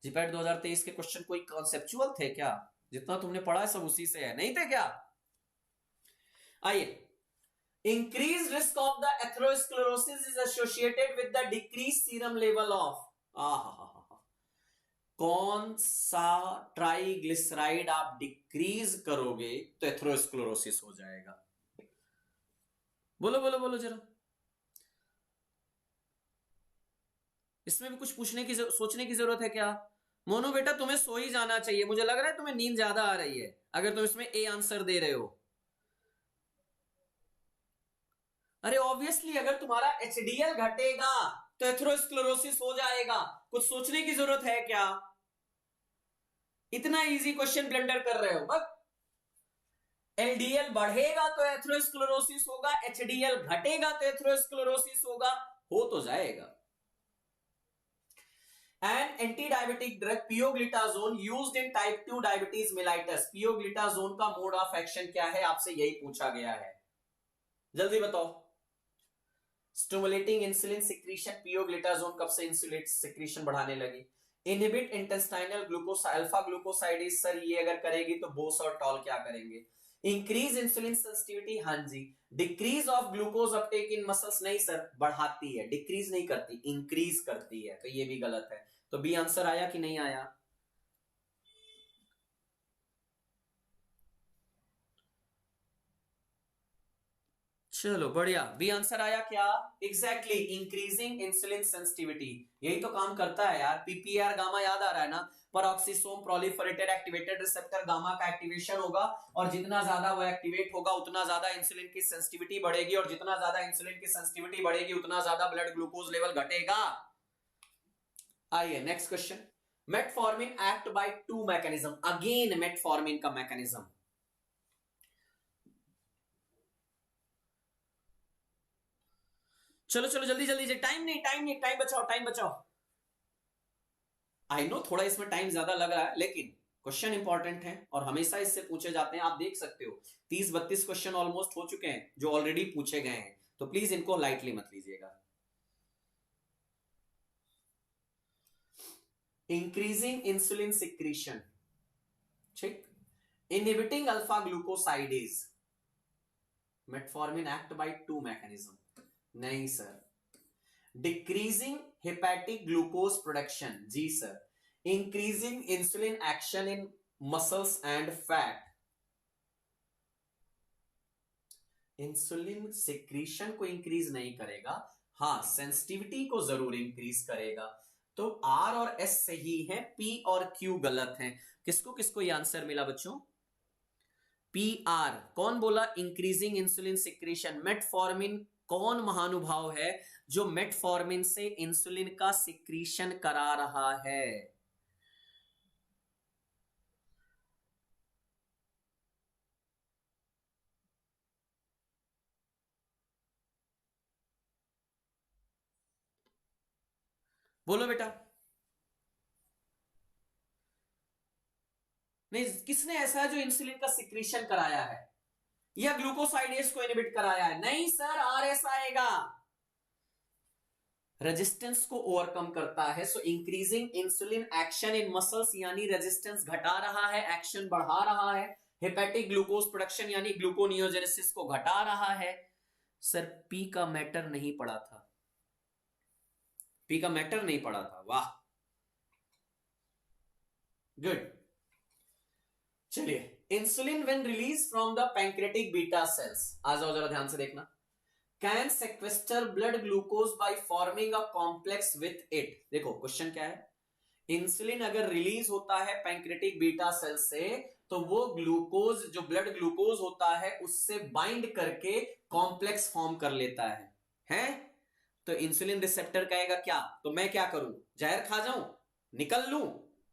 जीपैट 2023 के क्वेश्चन कोई कॉन्सेप्चुअल थे क्या? जितना तुमने पढ़ा है सब उसी से है, नहीं थे क्या? आइए, increase risk of the atherosclerosis is associated with the decrease serum level of, कौन सा ट्राइग्लिसराइड आप डिक्रीज करोगे तो एथेरोस्क्लेरोसिस हो जाएगा? बोलो बोलो बोलो जरा। इसमें भी कुछ पूछने की सोचने की जरूरत है क्या? मोनू बेटा तुम्हें सो ही जाना चाहिए, मुझे लग रहा है तुम्हें नींद ज्यादा आ रही है अगर तुम इसमें ए आंसर दे रहे हो। अरे ऑब्वियसली अगर तुम्हारा HDL घटेगा तो एथेरोस्क्लेरोसिस हो जाएगा, कुछ सोचने की जरूरत है क्या? इतना इजी क्वेश्चन ब्लंडर कर रहे हो बस। LDL बढ़ेगा तो एथेरोस्क्लेरोसिस होगा, HDL घटेगा तो एथेरोस्क्लेरोसिस होगा, हो तो जाएगा। An anti-diabetic drug pioglitazone used in type 2 diabetes mellitus. Pioglitazone का मोड ऑफ एक्शन क्या है? आपसे यही पूछा गया है, जल्दी बताओ। Stimulating insulin secretion. पियोग्लिटाजोन कब से इंसुलिन सिक्रीशन बढ़ाने लगी? Inhibit intestinal glucose alpha glucosidase. Sir ये अगर करेगी तो बोस और टॉल क्या करेंगे? Increase insulin sensitivity. हाँ जी। Decrease of glucose uptake in muscles. नहीं सर, बढ़ाती है, डिक्रीज नहीं करती, इंक्रीज करती है, तो ये भी गलत है। तो बी आंसर आया कि नहीं आया? चलो बढ़िया, बी आंसर आया क्या? एग्जैक्टली, इंक्रीजिंग इंसुलिन सेंसिटिविटी, यही तो काम करता है यार। पीपीआर गामा याद आ रहा है ना? Peroxisome proliferated activated receptor gamma का एक्टिवेशन होगा, और जितना ज्यादा वो एक्टिवेट होगा उतना ज्यादा इंसुलिन की सेंसिटिविटी बढ़ेगी, और जितना ज्यादा इंसुलिन की सेंसिटिविटी बढ़ेगी उतना ज्यादा ब्लड ग्लूकोज लेवल घटेगा। आइए next question. Metformin act by two mechanism. Again metformin का मैकेनिज्म। चलो चलो जल्दी जल्दी, टाइम नहीं टाइम नहीं, टाइम बचाओ टाइम बचाओ। आई नो थोड़ा इसमें टाइम ज्यादा लग रहा है, लेकिन क्वेश्चन इंपॉर्टेंट है और हमेशा इससे पूछे जाते हैं। आप देख सकते हो 30-32 क्वेश्चन ऑलमोस्ट हो चुके हैं जो ऑलरेडी पूछे गए हैं, तो प्लीज इनको लाइटली मत लीजिएगा। इंक्रीजिंग इंसुलिन सिक्रीशन, ठीक। Inhibiting alpha glucosidase. Metformin act by two mechanism. नहीं sir. Decreasing hepatic glucose production. जी sir. Increasing insulin action in muscles and fat. Insulin secretion को इंक्रीज नहीं करेगा, हाँ, सेंसिटिविटी को जरूर इंक्रीज करेगा। तो आर और एस सही है, पी और क्यू गलत है। किसको किसको ये आंसर मिला बच्चों? P R. कौन बोला? Increasing insulin secretion. मेटफॉर्मिन कौन महानुभाव है जो मेटफॉर्मिन से इंसुलिन का सिक्रीशन करा रहा है? बोलो बेटा। नहीं, किसने ऐसा है जो इंसुलिन का सिक्रीशन कराया है या ग्लूकोसाइडेज को इनहिबिट कराया है? नहीं सर, आरएस आएगा। रेजिस्टेंस को ओवरकम करता है। सो increasing insulin action in muscles, यानी रेजिस्टेंस घटा रहा है, एक्शन बढ़ा रहा है। हेपेटिक ग्लूकोज प्रोडक्शन यानी ग्लूकोनियोजेनेसिस को घटा रहा है। सर पी का मैटर नहीं पड़ा था, पी का मैटर नहीं पड़ा था। वाह, गुड। चलिए, insulin when release from the pancreatic beta cells, आ जाओ जरा ध्यान से देखना। Can sequester blood glucose by forming a complex with it. देखो क्वेश्चन क्या है, इंसुलिन अगर रिलीज होता है पैंक्रेटिक बीटा सेल से, तो वो ग्लूकोज, जो ब्लड ग्लूकोज होता है, उससे बाइंड करके कॉम्प्लेक्स फॉर्म कर लेता है? तो इंसुलिन रिसेप्टर कहेगा क्या? तो मैं क्या करूं, जहर खा जाऊं, निकल लूं,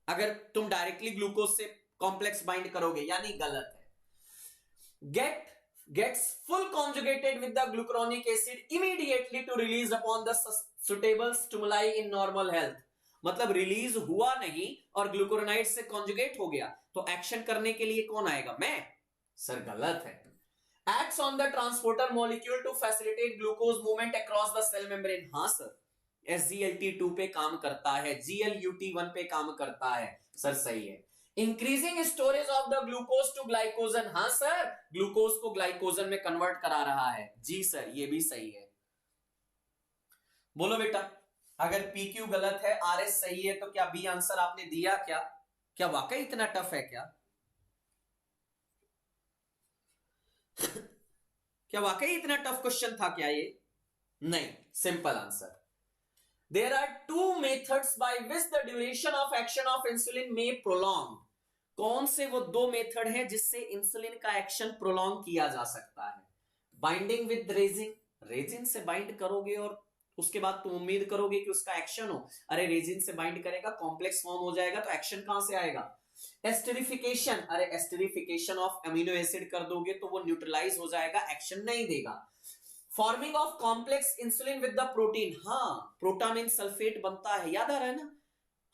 अगर तुम डायरेक्टली ग्लूकोज से कॉम्प्लेक्स बाइंड करोगे? यानी गलत है। gets full conjugated with the glucuronic acid immediately to release upon the suitable stimuli in normal health। मतलब रिलीज हुआ नहीं और ग्लूकोरोनाइड से कॉन्जुगेट हो गया, तो एक्शन करने के लिए कौन आएगा? मैं? सर गलत है। acts on the transporter molecule to facilitate glucose movement across the cell membrane। हाँ सर, SGLT2 पे काम करता है, GLUT1 पे काम करता है। सर सही है। Increasing storage of the glucose to glycogen. हाँ सर, ग्लूकोज को ग्लाइकोजन में कन्वर्ट करा रहा है। जी सर, ये भी सही है। बोलो बेटा, अगर PQ गलत है, RS सही है, तो क्या बी आंसर आपने दिया? क्या क्या वाकई इतना टफ है क्या? क्या वाकई इतना टफ क्वेश्चन था क्या ये? नहीं, simple answer. There are two methods by which the duration of action of insulin may prolong। कौन से वो दो मेथड हैं जिससे इंसुलिन का एक्शन प्रोलॉन्ग किया जा सकता है? बाइंडिंग विद रेजिन, रेजिन से बाइंड करोगे और उसके बाद तुम उम्मीद करोगे कि उसका एक्शन हो। अरे रेजिन से बाइंड करेगा, कॉम्प्लेक्स फॉर्म हो जाएगा, तो एक्शन कहां से आएगा? एस्टरिफिकेशन, अरे एस्टरिफिकेशन ऑफ अमीनो एसिड कर दोगे तो वो न्यूट्रलाइज हो जाएगा, एक्शन नहीं देगा। Forming of complex insulin with the protein, हाँ प्रोटामिन सल्फेट बनता है, याद आ रहा है ना?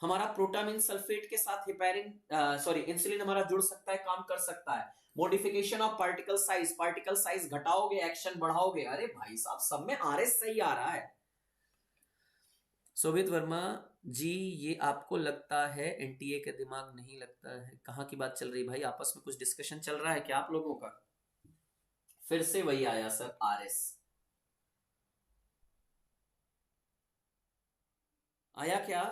हमारा प्रोटामिन सल्फेट के साथ हेपेरिन सॉरी इंसुलिन हमारा जुड़ सकता है, काम कर सकता है। Modification of particle size, particle size घटाओगे, एक्शन बढ़ाओगे। अरे भाई साहब, सब में RS सही आ रहा है। शोभित वर्मा जी, ये आपको लगता है NTA के दिमाग नहीं लगता है? कहां की बात चल रही भाई? आपस में कुछ डिस्कशन चल रहा है क्या आप लोगों का? फिर से वही आया सर, RS आया क्या?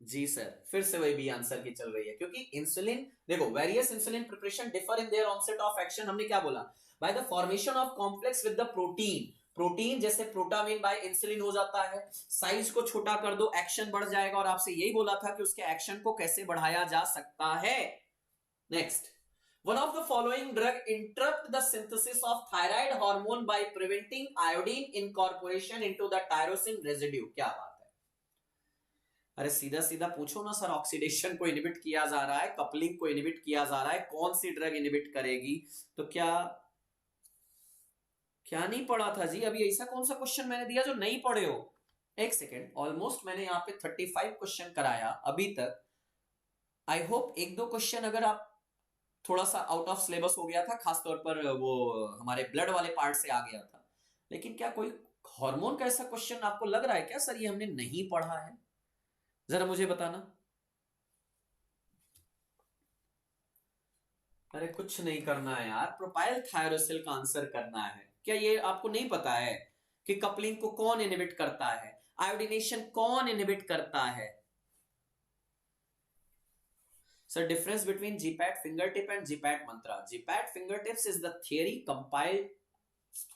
जी सर, फिर से वही बी आंसर की चल रही है, क्योंकि इंसुलिन, देखो various insulin preparation differ in their onset of action. हमने क्या बोला? By the formation of complex with the protein. Protein जैसे प्रोटामिन बाय इंसुलिन हो जाता है, साइज को छोटा कर दो, एक्शन बढ़ जाएगा। और आपसे यही बोला था कि उसके एक्शन को कैसे बढ़ाया जा सकता है। Next, one of the following drug interrupt the synthesis of thyroid hormone by preventing iodine incorporation into the tyrosine residue। क्या बात? अरे सीधा सीधा पूछो ना सर, ऑक्सीडेशन को इनहिबिट किया जा रहा है, कपलिंग को इनहिबिट किया जा रहा है, कौन सी ड्रग इनहिबिट करेगी? तो क्या क्या नहीं पढ़ा था जी? अभी ऐसा कौन सा क्वेश्चन मैंने दिया जो नहीं पढ़े हो? एक सेकेंड, ऑलमोस्ट मैंने यहाँ पे 35 क्वेश्चन कराया अभी तक। आई होप एक दो क्वेश्चन अगर आप थोड़ा सा आउट ऑफ सिलेबस हो गया था, खासतौर पर वो हमारे ब्लड वाले पार्ट से आ गया था, लेकिन क्या कोई हार्मोन का ऐसा क्वेश्चन आपको लग रहा है क्या सर ये हमने नहीं पढ़ा है? जरा मुझे बताना। अरे कुछ नहीं करना है यार, प्रोपाइल थायरोसिल का आंसर करना है। क्या ये आपको नहीं पता है कि कपलिंग को कौन इनहिबिट करता है, आयोडीनेशन कौन इनहिबिट करता है? Sir difference between GPAT finger tip and GPAT Mantra. GPAT finger tips is the theory compiled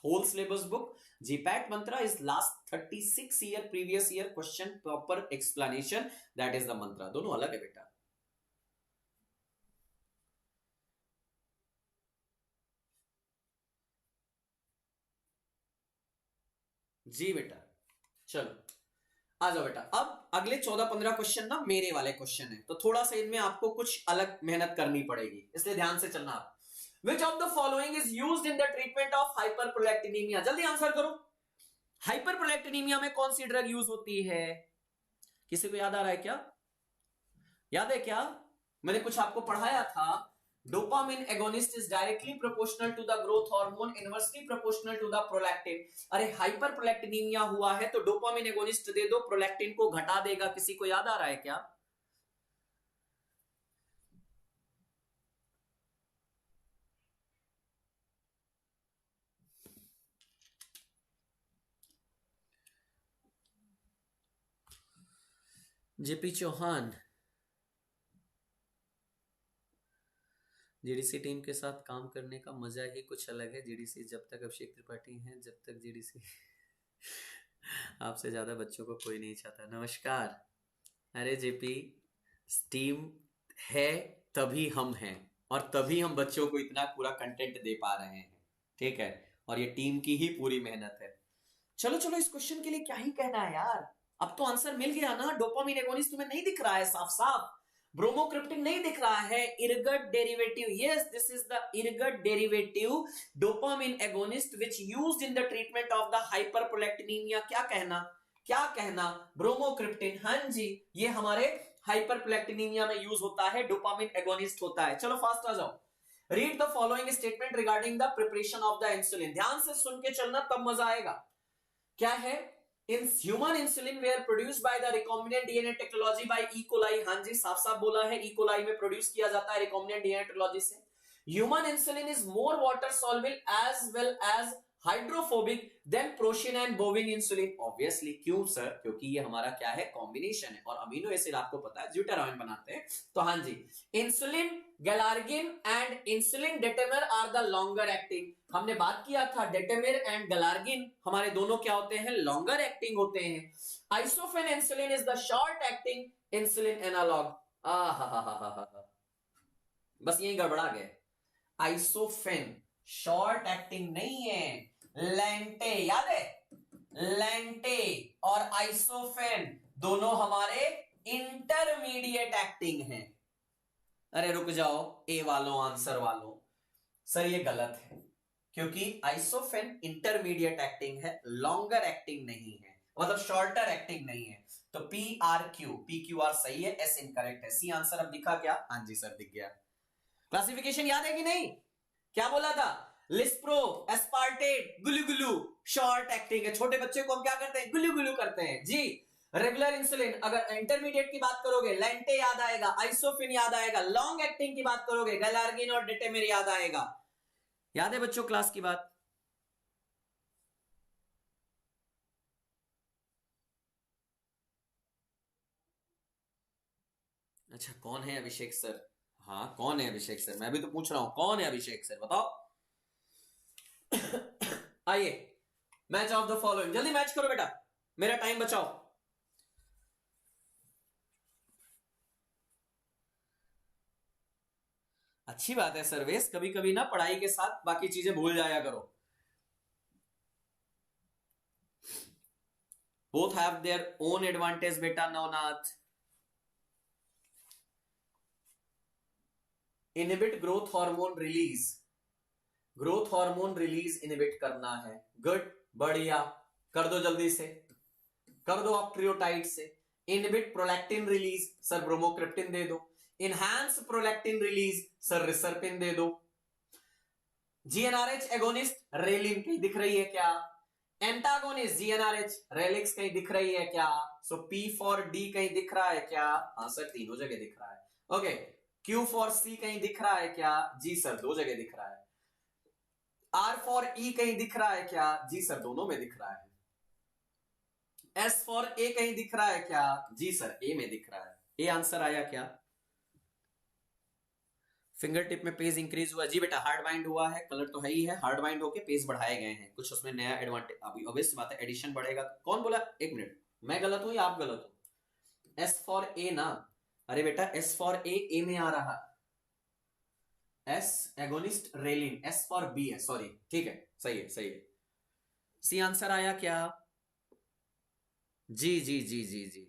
whole syllabus book. GPAT mantra is last 36 year previous year question proper explanation. That is the mantra. दोनों अलग है बेटा. जी बेटा, चलो आ जाओ बेटा. अब अगले 14-15 क्वेश्चन ना मेरे वाले क्वेश्चन है, तो थोड़ा सा इनमें आपको कुछ अलग मेहनत करनी पड़ेगी, इसलिए ध्यान से चलना आप. Which of the following is used in the treatment of hyperprolactinemia? जल्दी आंसर करो. हाइपरप्रोलैक्टिनीमिया में कौन सी ड्रग यूज होती है? किसी को याद आ रहा है क्या? याद है क्या? मैंने कुछ आपको पढ़ाया था. Dopamine agonist is directly proportional to the growth hormone, inversely proportional to the prolactin. अरे हाइपरप्रोलैक्टिनीमिया हुआ है तो डोपामिन एगोनिस्ट दे दो, प्रोलैक्टिन को घटा देगा. किसी को याद आ रहा है क्या? जेपी चौहान, जीडीसी टीम के साथ काम करने का मजा ही कुछ अलग है. जीडीसी जब तक अभिषेक त्रिपाठी हैं, जब तक जीडीसी आपसे ज्यादा बच्चों को कोई नहीं चाहता. नमस्कार. अरे जेपी, टीम है तभी हम हैं, और तभी हम बच्चों को इतना पूरा कंटेंट दे पा रहे हैं. ठीक है, और ये टीम की ही पूरी मेहनत है. चलो चलो, इस क्वेश्चन के लिए क्या ही कहना है यार. अब तो आंसर मिल गया ना. डोपामिन एगोनिस्ट तुम्हें नहीं दिख रहा है साफ साफ. ब्रोमोक्रिप्टिन नहीं दिख रहा है. Ergot derivative, yes this is the ergot derivative dopamine agonist which used in the treatment of the hyperprolactinaemia. क्या कहना, क्या कहना? ब्रोमोक्रिप्टिन. हां जी, ये हमारे हाइपरप्रोलैक्टिनेमिया में यूज होता है, डोपामिन एगोनिस्ट होता है. चलो फास्ट आ जाओ. Read the following statement regarding the preparation of the insulin. ध्यान से सुन के चलना, तब मजा आएगा. क्या है? In human insulin were produced by the recombinant DNA technology by E coli. हां जी, साफ साफ बोला है, ई कोलाई में प्रोड्यूस किया जाता है रिकॉम्बिनेंट डीएनए टेक्नोलॉजी से. Human insulin is more water soluble as well as hydrophobic than porcine and bovine insulin. Obviously. क्यों सर? क्योंकि ये हमारा क्या है? कॉम्बिनेशन है, और अमीनो एसिड आपको पता है ड्यूटेरोइन बनाते हैं. तो हां जी, insulin glargine and insulin detemir are the longer acting. हमने बात किया था डेटेमिर एंड गलार्गिन हमारे दोनों क्या होते हैं? लॉन्गर एक्टिंग होते हैं. Isophane insulin is the short acting insulin analog. बस यही गड़बड़ा गए. आइसोफेन शॉर्ट एक्टिंग नहीं है, लेंटे. याद है? लेंटे और आइसोफेन दोनों हमारे इंटरमीडिएट एक्टिंग हैं. अरे रुक जाओ ए वालों, आंसर वालों, सर ये गलत है, क्योंकि आइसोफेन इंटरमीडिएट एक्टिंग है, लॉन्गर एक्टिंग नहीं है, मतलब शॉर्टर एक्टिंग नहीं है. तो पी आर क्यू आर सही है, एस इनकरेक्ट है. सी आंसर अब दिखा क्या? हाँ जी सर, दिख गया. क्लासिफिकेशन याद है कि नहीं? क्या बोला था? लिस्प्रो, एस्पार्टेट, गुलू गुलू शॉर्ट एक्टिंग है. छोटे बच्चे को हम क्या करते हैं? गुलू गुलू करते हैं जी. रेगुलर इंसुलिन, अगर इंटरमीडिएट की बात करोगे लेंटे याद आएगा, आइसोफिन याद आएगा. लॉन्ग एक्टिंग की बात करोगे गैलार्गिन और डेटेमिर याद आएगा. याद है बच्चों क्लास की बात? अच्छा, कौन है अभिषेक सर? हाँ, कौन है अभिषेक सर? मैं भी तो पूछ रहा हूं, कौन है अभिषेक सर, बताओ. आइए, मैच ऑफ द फॉलोइंग. जल्दी मैच करो बेटा, मेरा टाइम बचाओ. अच्छी बात है सर्वेश, कभी कभी ना पढ़ाई के साथ बाकी चीजें भूल जाया करो. Both have their own advantage बेटा Navnath. Inhibit growth hormone release. Growth hormone release inhibit करना है. गुड, बढ़िया, कर दो जल्दी से, कर दो ऑक्ट्रियोटाइड से. Inhibit prolactin release, sir bromocriptine दे दो. Enhance prolactin release, sir reserpine दे दो. जीएनआरएच एगोनिस्ट, रेलिन कहीं दिख रही है क्या? एंटागोनिस्ट जीएनआरएच, रेलिक्स कहीं दिख रही है क्या? सो पी फॉर डी कहीं दिख रहा है क्या? हाँ सर, तीनों जगह दिख रहा है. ओके. क्यू फॉर सी कहीं दिख रहा है क्या? जी सर, दो जगह दिख रहा है. आर फॉर ई कहीं दिख रहा है क्या? जी सर, दोनों में दिख रहा है. एस फॉर ए कहीं दिख रहा है क्या? जी सर, ए में दिख रहा है. ए आंसर आया क्या? फिंगर टिप में पेज इंक्रीज हुआ जी बेटा, हार्ड बाइंड हुआ है, कलर तो है ही है, हार्ड बाइंड होके पेज बढ़ाए गए हैं, कुछ उसमें नया एडवांटेज, अभी ऑब्वियस बात है एडिशन बढ़ेगा। कौन बोला, एक मिनट, मैं गलत हूं या आप गलत हो? एस फॉर ए ना, अरे बेटा एस फॉर ए में आ रहा, S agonist ghrelin, S for B है, सॉरी, ठीक है, सही है, सही है। सी आंसर आया क्या? जी जी जी जी जी,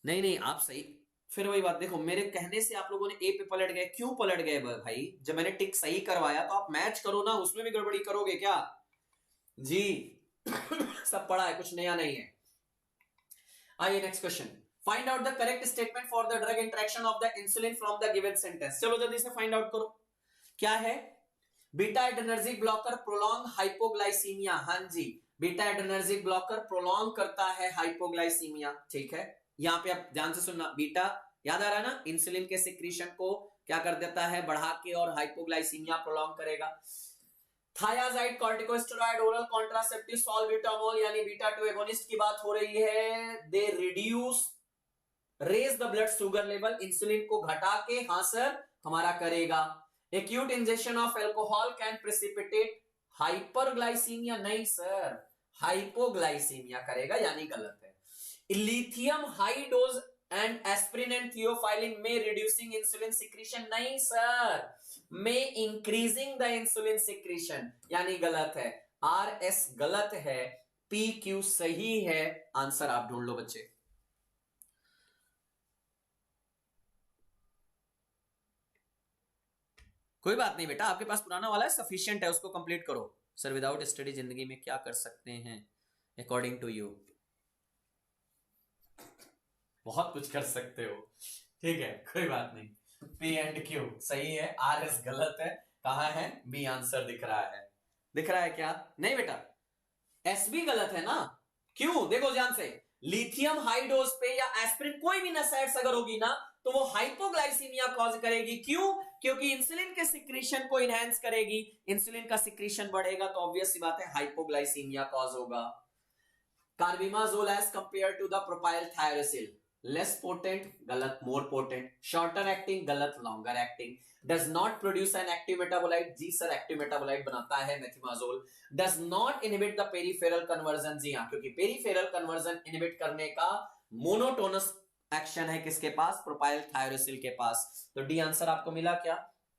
नहीं नहीं आप सही। फिर वही बात, देखो मेरे कहने से आप लोगों ने ए पे पलट गए, क्यों पलट गए भाई? जब मैंने टिक सही करवाया तो आप मैच करो ना, उसमें भी गड़बड़ी करोगे क्या जी? सब पढ़ा है, कुछ नया नहीं है। आइए next question, find out the correct statement for the drug interaction of the insulin from the given sentence. चलो जल्दी से फाइंड आउट करो, क्या है? Beta adrenergic blocker prolong hypoglycaemia, हाँ जी, बीटा एड्रेनर्जिक ब्लॉकर प्रोलॉन्ग करता है हाइपोग्लाइसीमिया, ठीक है। यहां पे आप ध्यान से सुनना, बीटा याद आ रहा है ना, इंसुलिन के सिक्रीशन को क्या कर देता है, बढ़ा के, और हाइपोग्लाइसीमिया प्रोलॉन्ग करेगा। Thiazide corticosteroid oral contraceptive salbutamol यानी बीटा 2 एगोनिस्ट की बात हो रही है। They reduce raise the blood sugar level, insulin को घटा के, हाँ सर, हमारा करेगा। Acute injection of alcohol can precipitate hyperglycemia, नहीं सर, हाइपोग्लाइसीमिया करेगा, यानी गलत है। Lithium high dose and aspirin and theophylline में रिड्यूसिंग इंसुलिन सिक्रीशन, नहीं सर, में इंक्रीजिंग द इंसुलिन सिक्रीशन, यानी गलत है। आर एस गलत है, पी क्यू सही है। आंसर आप ढूंढ लो बच्चे। कोई बात नहीं बेटा, आपके पास पुराना वाला है, सफिशिएंट है, उसको कंप्लीट करो। सर विदाउट स्टडी जिंदगी में क्या कर सकते हैं अकॉर्डिंग टू यू? बहुत कुछ कर सकते हो, ठीक है, कोई बात नहीं। पी एंड क्यू सही है, आर एस गलत है, कहां है? बी आंसर दिख रहा है, दिख रहा है क्या? नहीं बेटा, एस भी गलत है ना, क्यों? देखो ध्यान से, लिथियम हाई डोज पे या एस्पिरिन, कोई भी नसैड्स अगर होगी ना, तो वो हाइपोग्लाइसीमिया कॉज करेगी। क्यों? क्योंकि इंसुलिन के सिक्रीशन को इनहेंस करेगी, इंसुलिन का सिक्रीशन बढ़ेगा तो ऑब्वियस सी बात है हाइपोग्लाइसीमिया कॉज होगा। Carbimazole as compare to the propylthiouracil, less potent, गलत, मोर पोटेंट, शॉर्टर एक्टिंग, गलत, longer acting. Does not produce an active metabolite, जी सर, एक्टिव मेटाबोलाइट बनाता है methimazole. Does not inhibit the peripheral conversion, जी हाँ, क्योंकि peripheral conversion inhibit करने का मोनोटोनस एक्शन है किसके पास? प्रोपाइलथायरोसिल के पास। तो डी आंसर आपको मिला क्या?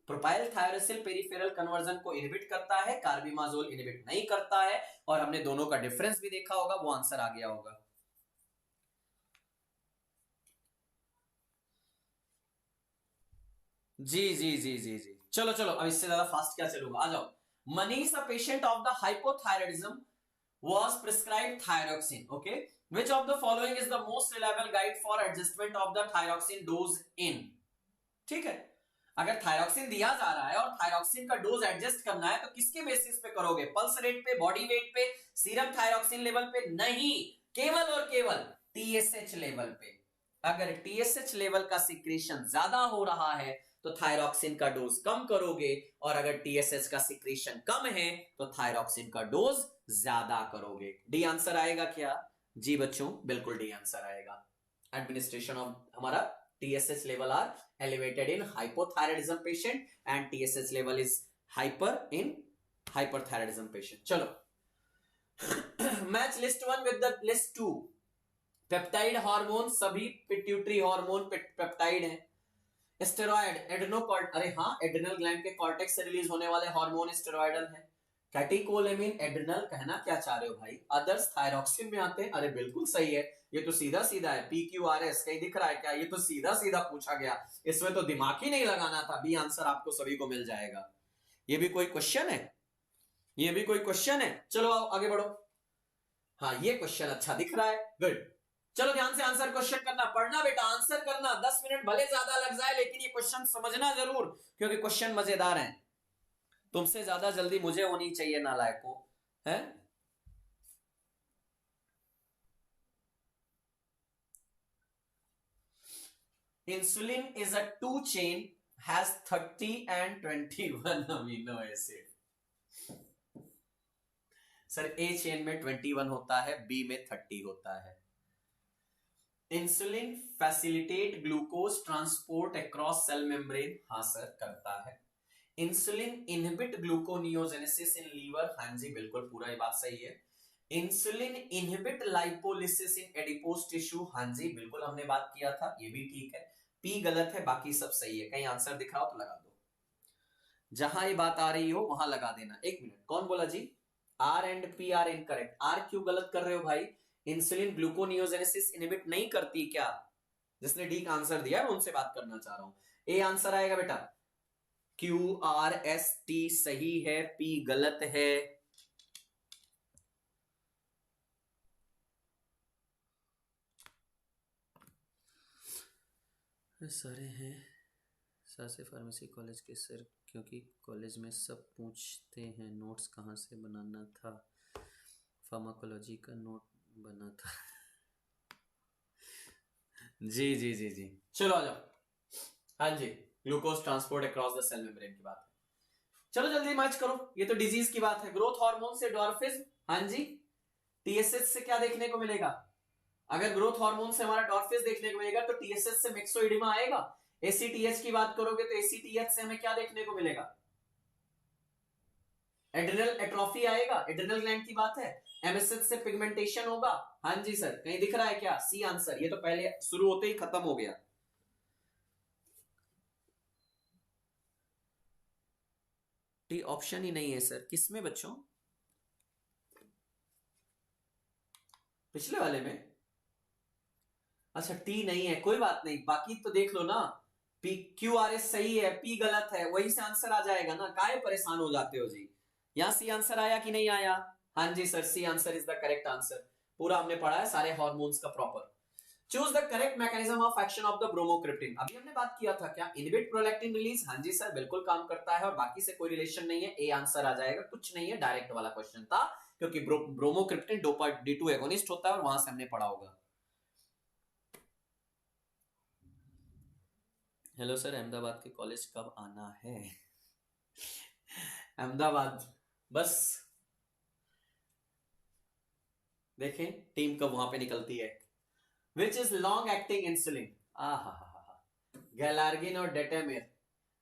प्रोपाइलथायरोसिल पेरिफेरल कन्वर्जन को इनहिबिट करता है, कार्बिमाजोल इनहिबिट नहीं करता है, और हमने दोनों का डिफरेंस भी देखा होगा, वो आंसर आ गया होगा। जी जी जी जी जी, चलो चलो, अब इससे ज्यादा फास्ट क्या चलूंगा, आ जाओ। Manish a patient of the hypothyroidism was prescribed thyroxine, okay, which of the following is the most reliable guide for adjustment of the thyroxine dose in? ठीक है, अगर थायरॉक्सिन दिया जा रहा है और थायरॉक्सिन का डोज एडजस्ट करना है तो किसके बेसिस पे करोगे? पल्स रेट पे, बॉडी वेट पे, सीरम थायरॉक्सिन लेवल पे? नहीं, केवल और केवल टीएसएच लेवल पे। अगर टीएसएच लेवल का सिक्रीशन ज्यादा हो रहा है तो थायरॉक्सिन का डोज कम करोगे, और अगर टीएसएच का सिक्रीशन कम है तो थायरॉक्सिन का डोज ज्यादा करोगे। डी आंसर आएगा क्या? जी बच्चों, बिल्कुल डी आंसर आएगा। एडमिनिस्ट्रेशन ऑफ हमारा TSH level are elevated in hypothyroidism patient and TSH level is hyper in hyperthyroidism patient. चलो match list 1 with the list 2. Peptide hormone सभी पिट्यूटरी हार्मोन पेप्टाइड हैं। Steroid एड्रेनोकॉर्ट, अरे हाँ, एड्रिनल ग्लैंड के cortex से release होने वाले हार्मोन स्टेरॉइडल है। कैटिकोलेमिन एड्रिनल कहना क्या चाह रहे हो भाई? अदर्स थायरॉक्सिन में आते हैं, अरे बिल्कुल सही है, ये तो सीधा सीधा है। PQRS कहीं दिख रहा है क्या? ये तो सीधा सीधा पूछा गया, इसमें तो दिमाग ही नहीं लगाना था। बी आंसर आपको सभी को मिल जाएगा। ये भी कोई क्वेश्चन है? ये भी कोई क्वेश्चन है? चलो आओ आगे बढ़ो। हाँ, ये क्वेश्चन अच्छा दिख रहा है, गुड। चलो ध्यान से आंसर क्वेश्चन करना, पढ़ना बेटा, आंसर करना। 10 मिनट भले ज्यादा लग जाए लेकिन ये क्वेश्चन समझना जरूर, क्योंकि क्वेश्चन मजेदार हैं। तुमसे ज्यादा जल्दी मुझे होनी चाहिए नालायकों, है? Insulin is a two chain, has 30 and 21 amino acid. Sir A chain में 21 होता है, बी में 30 होता है। Insulin facilitate glucose transport across cell membrane, हाँ सर करता है। Insulin inhibit gluconeogenesis in liver, हाँ जी बिल्कुल पूरा ये बात सही है। Insulin inhibit lipolysis in adipose tissue, हाँ जी बिल्कुल हमने बात किया था, ये भी ठीक है। पी गलत है, बाकी सब सही है। कहीं आंसर दिख रहा हो तो लगा दो, जहां ये बात आ रही हो वहां लगा देना। एक मिनट, कौन बोला जी? R and P R incorrect. R क्यों गलत कर रहे हो भाई? इंसुलिन ग्लूकोनियोजेनेसिस इनहिबिट नहीं करती क्या? जिसने डी का आंसर दिया है उनसे बात करना चाह रहा हूं। ए आंसर आएगा बेटा, क्यू आर एस टी सही है, पी गलत है। सारे हैं सासे फार्मेसी कॉलेज के सर, क्योंकि कॉलेज में सब पूछते हैं नोट्स कहाँ से बनाना था, फार्माकोलॉजी का नोट बना था। जी जी जी जी, चलो आ जाओ। हाँ जी, glucose transport across the cell membrane की बात है। चलो जल्दी मैच करो, ये तो डिजीज की बात है। ग्रोथ हार्मोन से डॉर्फिज्म, हाँ जी। टीएसएच से क्या देखने को मिलेगा? अगर ग्रोथ हार्मोन से हमारा डॉर्फिस देखने को मिलेगा तो टीएसएच से मिक्सोइडिमा आएगा। एसीटीएच की बात करोगे तो एसीटीएच से हमें क्या देखने को मिलेगा? एड्रिनल एट्रोफी आएगा, एड्रिनल ग्लैंड की बात है। एमएसएच से पिगमेंटेशन होगा, हाँ जी सर। कहीं दिख रहा है क्या? सी आंसर, ये तो पहले शुरू होते ही खत्म हो गया। टी ऑप्शन ही नहीं है सर, किसमें बच्चों? पिछले वाले में? अच्छा टी नहीं है, कोई बात नहीं, बाकी तो देख लो ना। पी क्यू आर एस सही है, पी गलत है, वहीं से आंसर आ जाएगा ना, काहे परेशान हो जाते हो जी? यहां सी आंसर आया कि नहीं आया? हाँ जी sir, C answer is the correct answer. पूरा हमने पढ़ा है सारे हार्मोन्स का proper. Choose the correct mechanism of action of the bromocriptine, अभी हमने बात किया था क्या? इनहिबिट प्रोलैक्टिन रिलीज, हाँ जी सर बिल्कुल काम करता है, और बाकी से कोई रिलेशन नहीं है। ए आंसर आ जाएगा, कुछ नहीं है, डायरेक्ट वाला क्वेश्चन था, क्योंकि ब्रोमोक्रिप्टिन डोपा D2 एगोनिस्ट होता है, और वहां से हमने पढ़ा होगा। हेलो सर, अहमदाबाद के कॉलेज कब आना है? अहमदाबाद बस देखें टीम कब वहां पे निकलती है। Which is long acting insulin? Glargine और डेटामेर।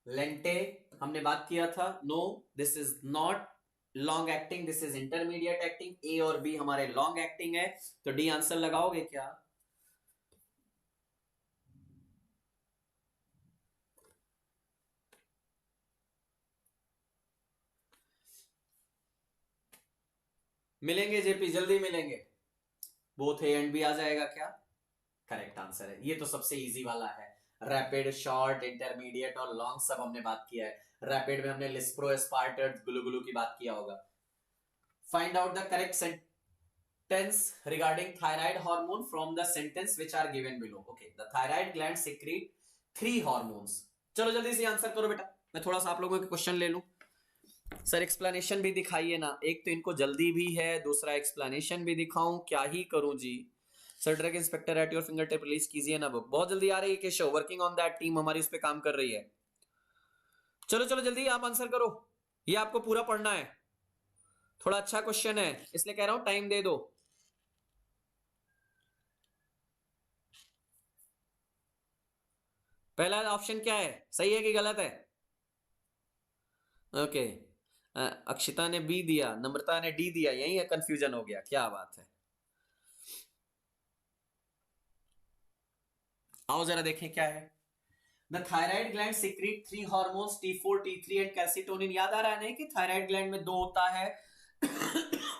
लेंटे हमने बात किया था, no this is not long acting, this is intermediate acting. A और बी हमारे लॉन्ग एक्टिंग है, तो डी आंसर लगाओगे क्या? मिलेंगे जेपी, जल्दी मिलेंगे। बोथ ए एंड बी आ जाएगा क्या? करेक्ट आंसर है, ये तो सबसे इजी वाला है। रैपिड, शॉर्ट, इंटरमीडिएट और लॉन्ग सब हमने बात किया है। रैपिड में हमने लिस्प्रो, एस्पार्टेट, ग्लू की बात किया होगा। Find out the correct sentence regarding thyroid hormone from the sentence which are given below. Okay, the thyroid gland secrete 3 hormones. चलो जल्दी से आंसर करो बेटा, मैं थोड़ा सा आप लोगों के क्वेश्चन ले लूं। सर एक्सप्लेनेशन भी दिखाइए ना, एक तो इनको जल्दी भी है, दूसरा एक्सप्लेनेशन भी दिखाऊं, क्या ही करूं जी। Sir drug inspector at your finger tip, release कीजिए ना बुक, बहुत जल्दी आ रही है Keshav, working on that, team हमारी उस पर काम कर रही है। चलो चलो जल्दी आप आंसर करो, ये आपको पूरा पढ़ना है, थोड़ा अच्छा क्वेश्चन है इसलिए कह रहा हूं टाइम दे दो। पहला ऑप्शन क्या है, सही है कि गलत है? ओके, अक्षिता ने बी दिया, नम्रता ने डी दिया, यही है कंफ्यूजन हो गया, क्या बात है। आओ जरा देखें क्या है। The thyroid gland secrete 3 hormones T4, T3 and calcitonin. याद आ रहा है नहीं कि थायराइड ग्लैंड में 2 होता है,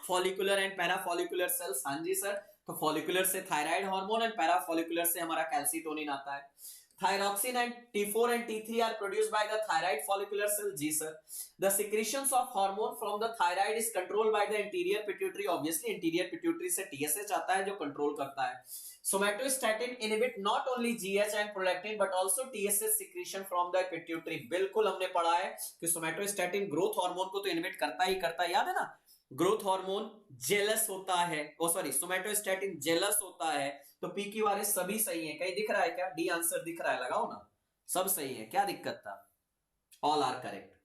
फॉलिकुलर एंड पैराफॉलिकुलर सेल्स, हाँ जी सर। तो फॉलिकुलर से थायराइड हार्मोन एंड पैराफॉलिकुलर से हमारा कैल्सिटोनिन आता है। Thyroxine and T4 and T3 are produced by the thyroid follicular cell, जी sir. The secretions of hormone from the thyroid is controlled by the anterior pituitary, obviously anterior pituitary से TSH आता है जो control करता है। Somatostatin inhibit not only GH and prolactin but also TSH secretion from the pituitary, बिल्कुल हमने पढ़ा है कि सोमैटोस्टैटिन ग्रोथ हार्मोन को तो इनहिबिट करता ही करता है, याद है ना। ग्रोथ हार्मोन जेलस होता है, ओ सॉरी सोमैटोस्टैटिन जेलस होता है, तो PQRS सभी सही है। कहीं दिख रहा है क्या? डी आंसर दिख रहा है, लगाओ ना, सब सही है, क्या दिक्कत था? ऑल आर करेक्ट,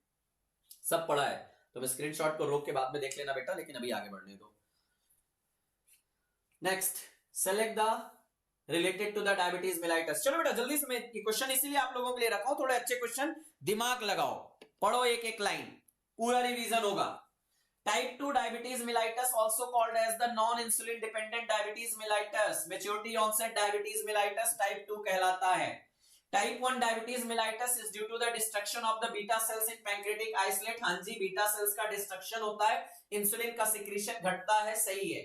सब पढ़ा है। तो मैं स्क्रीनशॉट को रोक के बाद में देख लेना बेटा, लेकिन अभी आगे बढ़ने दो। Next, select the related to the diabetes mellitus. चलो बेटा जल्दी से, मैं क्वेश्चन इसीलिए आप लोगों के लिए रखा हूं, थोड़े अच्छे क्वेश्चन, दिमाग लगाओ, पढ़ो एक एक लाइन, पूरा रिवीजन होगा। Type 2 diabetes mellitus also called as the non insulin dependent diabetes mellitus, maturity onset diabetes mellitus type 2 कहलाता है। Type 1 diabetes mellitus is due to the destruction of the beta cells in pancreatic isolate. हां जी, beta cells का destruction होता है, insulin का secretion घटता है, सही है।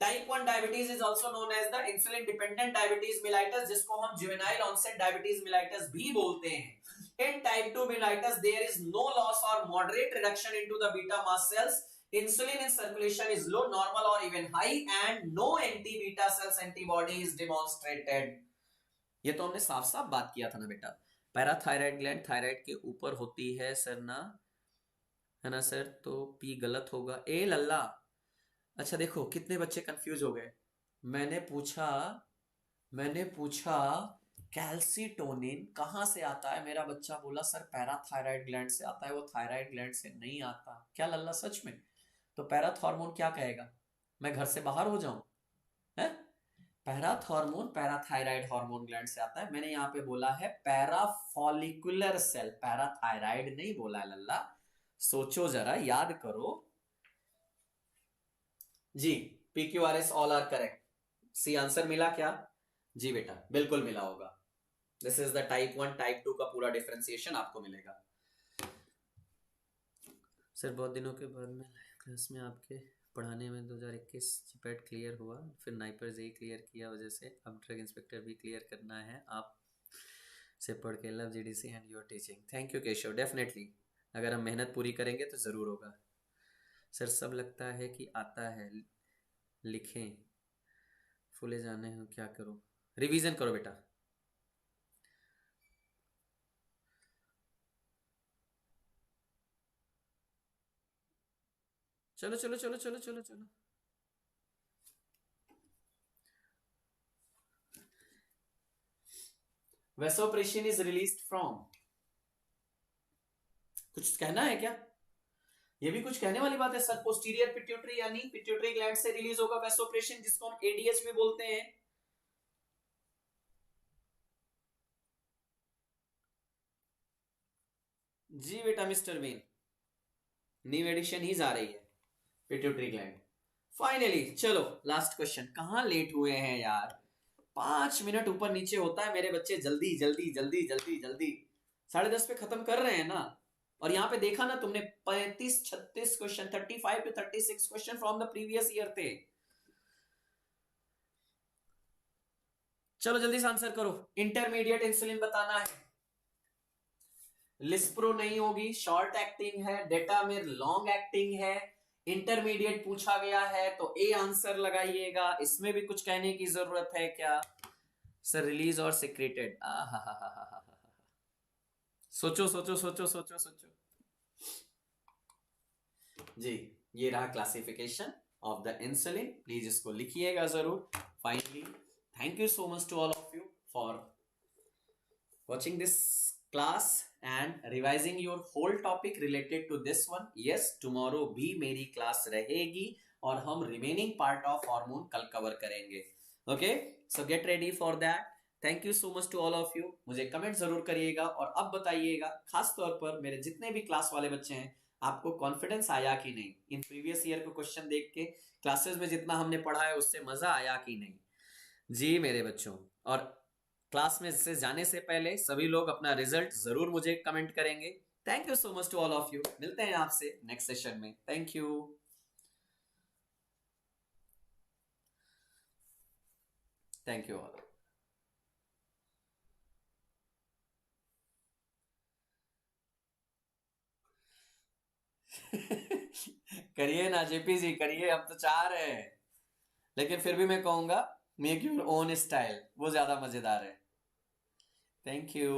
Type 1 diabetes is also known as the insulin dependent diabetes mellitus, जिसको हम जुवेनाइल ऑनसेट डायबिटीज मेलाइटस भी बोलते हैं। In type 2 mellitus there is no loss or moderate reduction into the beta mast cells. Insulin in circulation is low, normal or even high, and no anti-beta cells antibody is demonstrated. ये तो हमने साफ साफ बात किया था ना बेटा। पैराथायराइड ग्लैंड थायराइड के ऊपर होती है सर ना, है ना सर, तो पी गलत होगा। ए लल्ला, अच्छा देखो कितने बच्चे कंफ्यूज हो गए। मैंने पूछा कैल्सीटोनिन कहां से आता है, मेरा बच्चा बोला सर पैराथायराइड ग्लैंड से आता है, वो थायराइड ग्लैंड से नहीं आता। क्या लल्ला सच में? तो पैराथ हार्मोन क्या कहेगा, मैं घर से बाहर हो जाऊं? है पैराथ हार्मोन पैराथायराइड हार्मोन ग्लैंड से आता है। मैंने यहां पे बोला है पैराफॉलिकुलर सेल, पैराथायराइड नहीं बोला है लल्ला, सोचो जरा, याद करो जी। PQRS all are correct. C answer मिला क्या? जी बेटा बिल्कुल मिला होगा। This is the type 1 type 2 का पूरा डिफरेंशिएशन आपको मिलेगा। सर बहुत दिनों के बाद में क्लास में आपके पढ़ाने में 2021 जीपैट क्लियर हुआ, फिर नाइपर जेई क्लियर किया, वजह से अब ड्रग इंस्पेक्टर भी क्लियर करना है। आप से पढ़ के love GDC and your teaching. Thank you Keshav, definitely अगर हम मेहनत पूरी करेंगे तो ज़रूर होगा। सर सब लगता है कि आता है, लिखें फुले जाने हो, क्या करो? रिवीजन करो बेटा। चलो चलो चलो चलो चलो चलो। वेसोप्रेशन इज रिलीज्ड फ्रॉम, कुछ कहना है क्या? ये भी कुछ कहने वाली बात है सर। पोस्टीरियर पिट्यूटरी यानी पिट्यूटरी ग्लैंड से रिलीज होगा वेसोप्रेशन, जिसको हम एडीएच भी बोलते हैं। जी बेटा मिस्टर मीन, न्यू एडिशन ही जा रही है पिट्यूटरी ग्लैंड। फाइनली चलो लास्ट क्वेश्चन। कहां लेट हुए हैं यार, 5 मिनट ऊपर नीचे होता है मेरे बच्चे, जल्दी जल्दी जल्दी जल्दी जल्दी। 10:30 पे खत्म कर रहे हैं ना। और यहां पे देखा ना तुमने 35-36 question, 35 to 36 question from the previous year थे। चलो जल्दी से आंसर करो। इंटरमीडिएट इंसुलिन बताना है, लिस्प्रो नहीं होगी, शॉर्ट एक्टिंग है, डेटा में लॉन्ग एक्टिंग है। इंटरमीडिएट पूछा गया है तो ए आंसर लगाइएगा। इसमें भी कुछ कहने की जरूरत है क्या सर? रिलीज और सिक्रेटेड, सोचो सोचो सोचो सोचो सोचो जी। ये रहा classification of the insulin, please इसको लिखिएगा जरूर। Finally thank you so much to all of you for watching this class and revising your whole topic related to this one. Yes, tomorrow भी मेरी क्लास रहेगी और हम remaining part of hormone कल cover करेंगे। Okay, so get ready for that. Thank you so much to all of you. मुझे comment जरूर करिएगा और अब बताइएगा खास तौर पर मेरे जितने भी क्लास वाले बच्चे हैं, आपको कॉन्फिडेंस आया कि नहीं? इन प्रीवियस ईयर को क्वेश्चन देख के क्लासेस में जितना हमने पढ़ा है उससे मजा आया कि नहीं? जी मेरे बच्चों, और क्लास में से जाने से पहले सभी लोग अपना रिजल्ट जरूर मुझे कमेंट करेंगे। Thank you so much to all of you. मिलते हैं आपसे नेक्स्ट सेशन में। Thank you. Thank you all. करिए ना जेपी जी, करिए, हम तो चाह रहे हैं, लेकिन फिर भी मैं कहूंगा मेक योर ओन स्टाइल, वो ज्यादा मजेदार है। Thank you.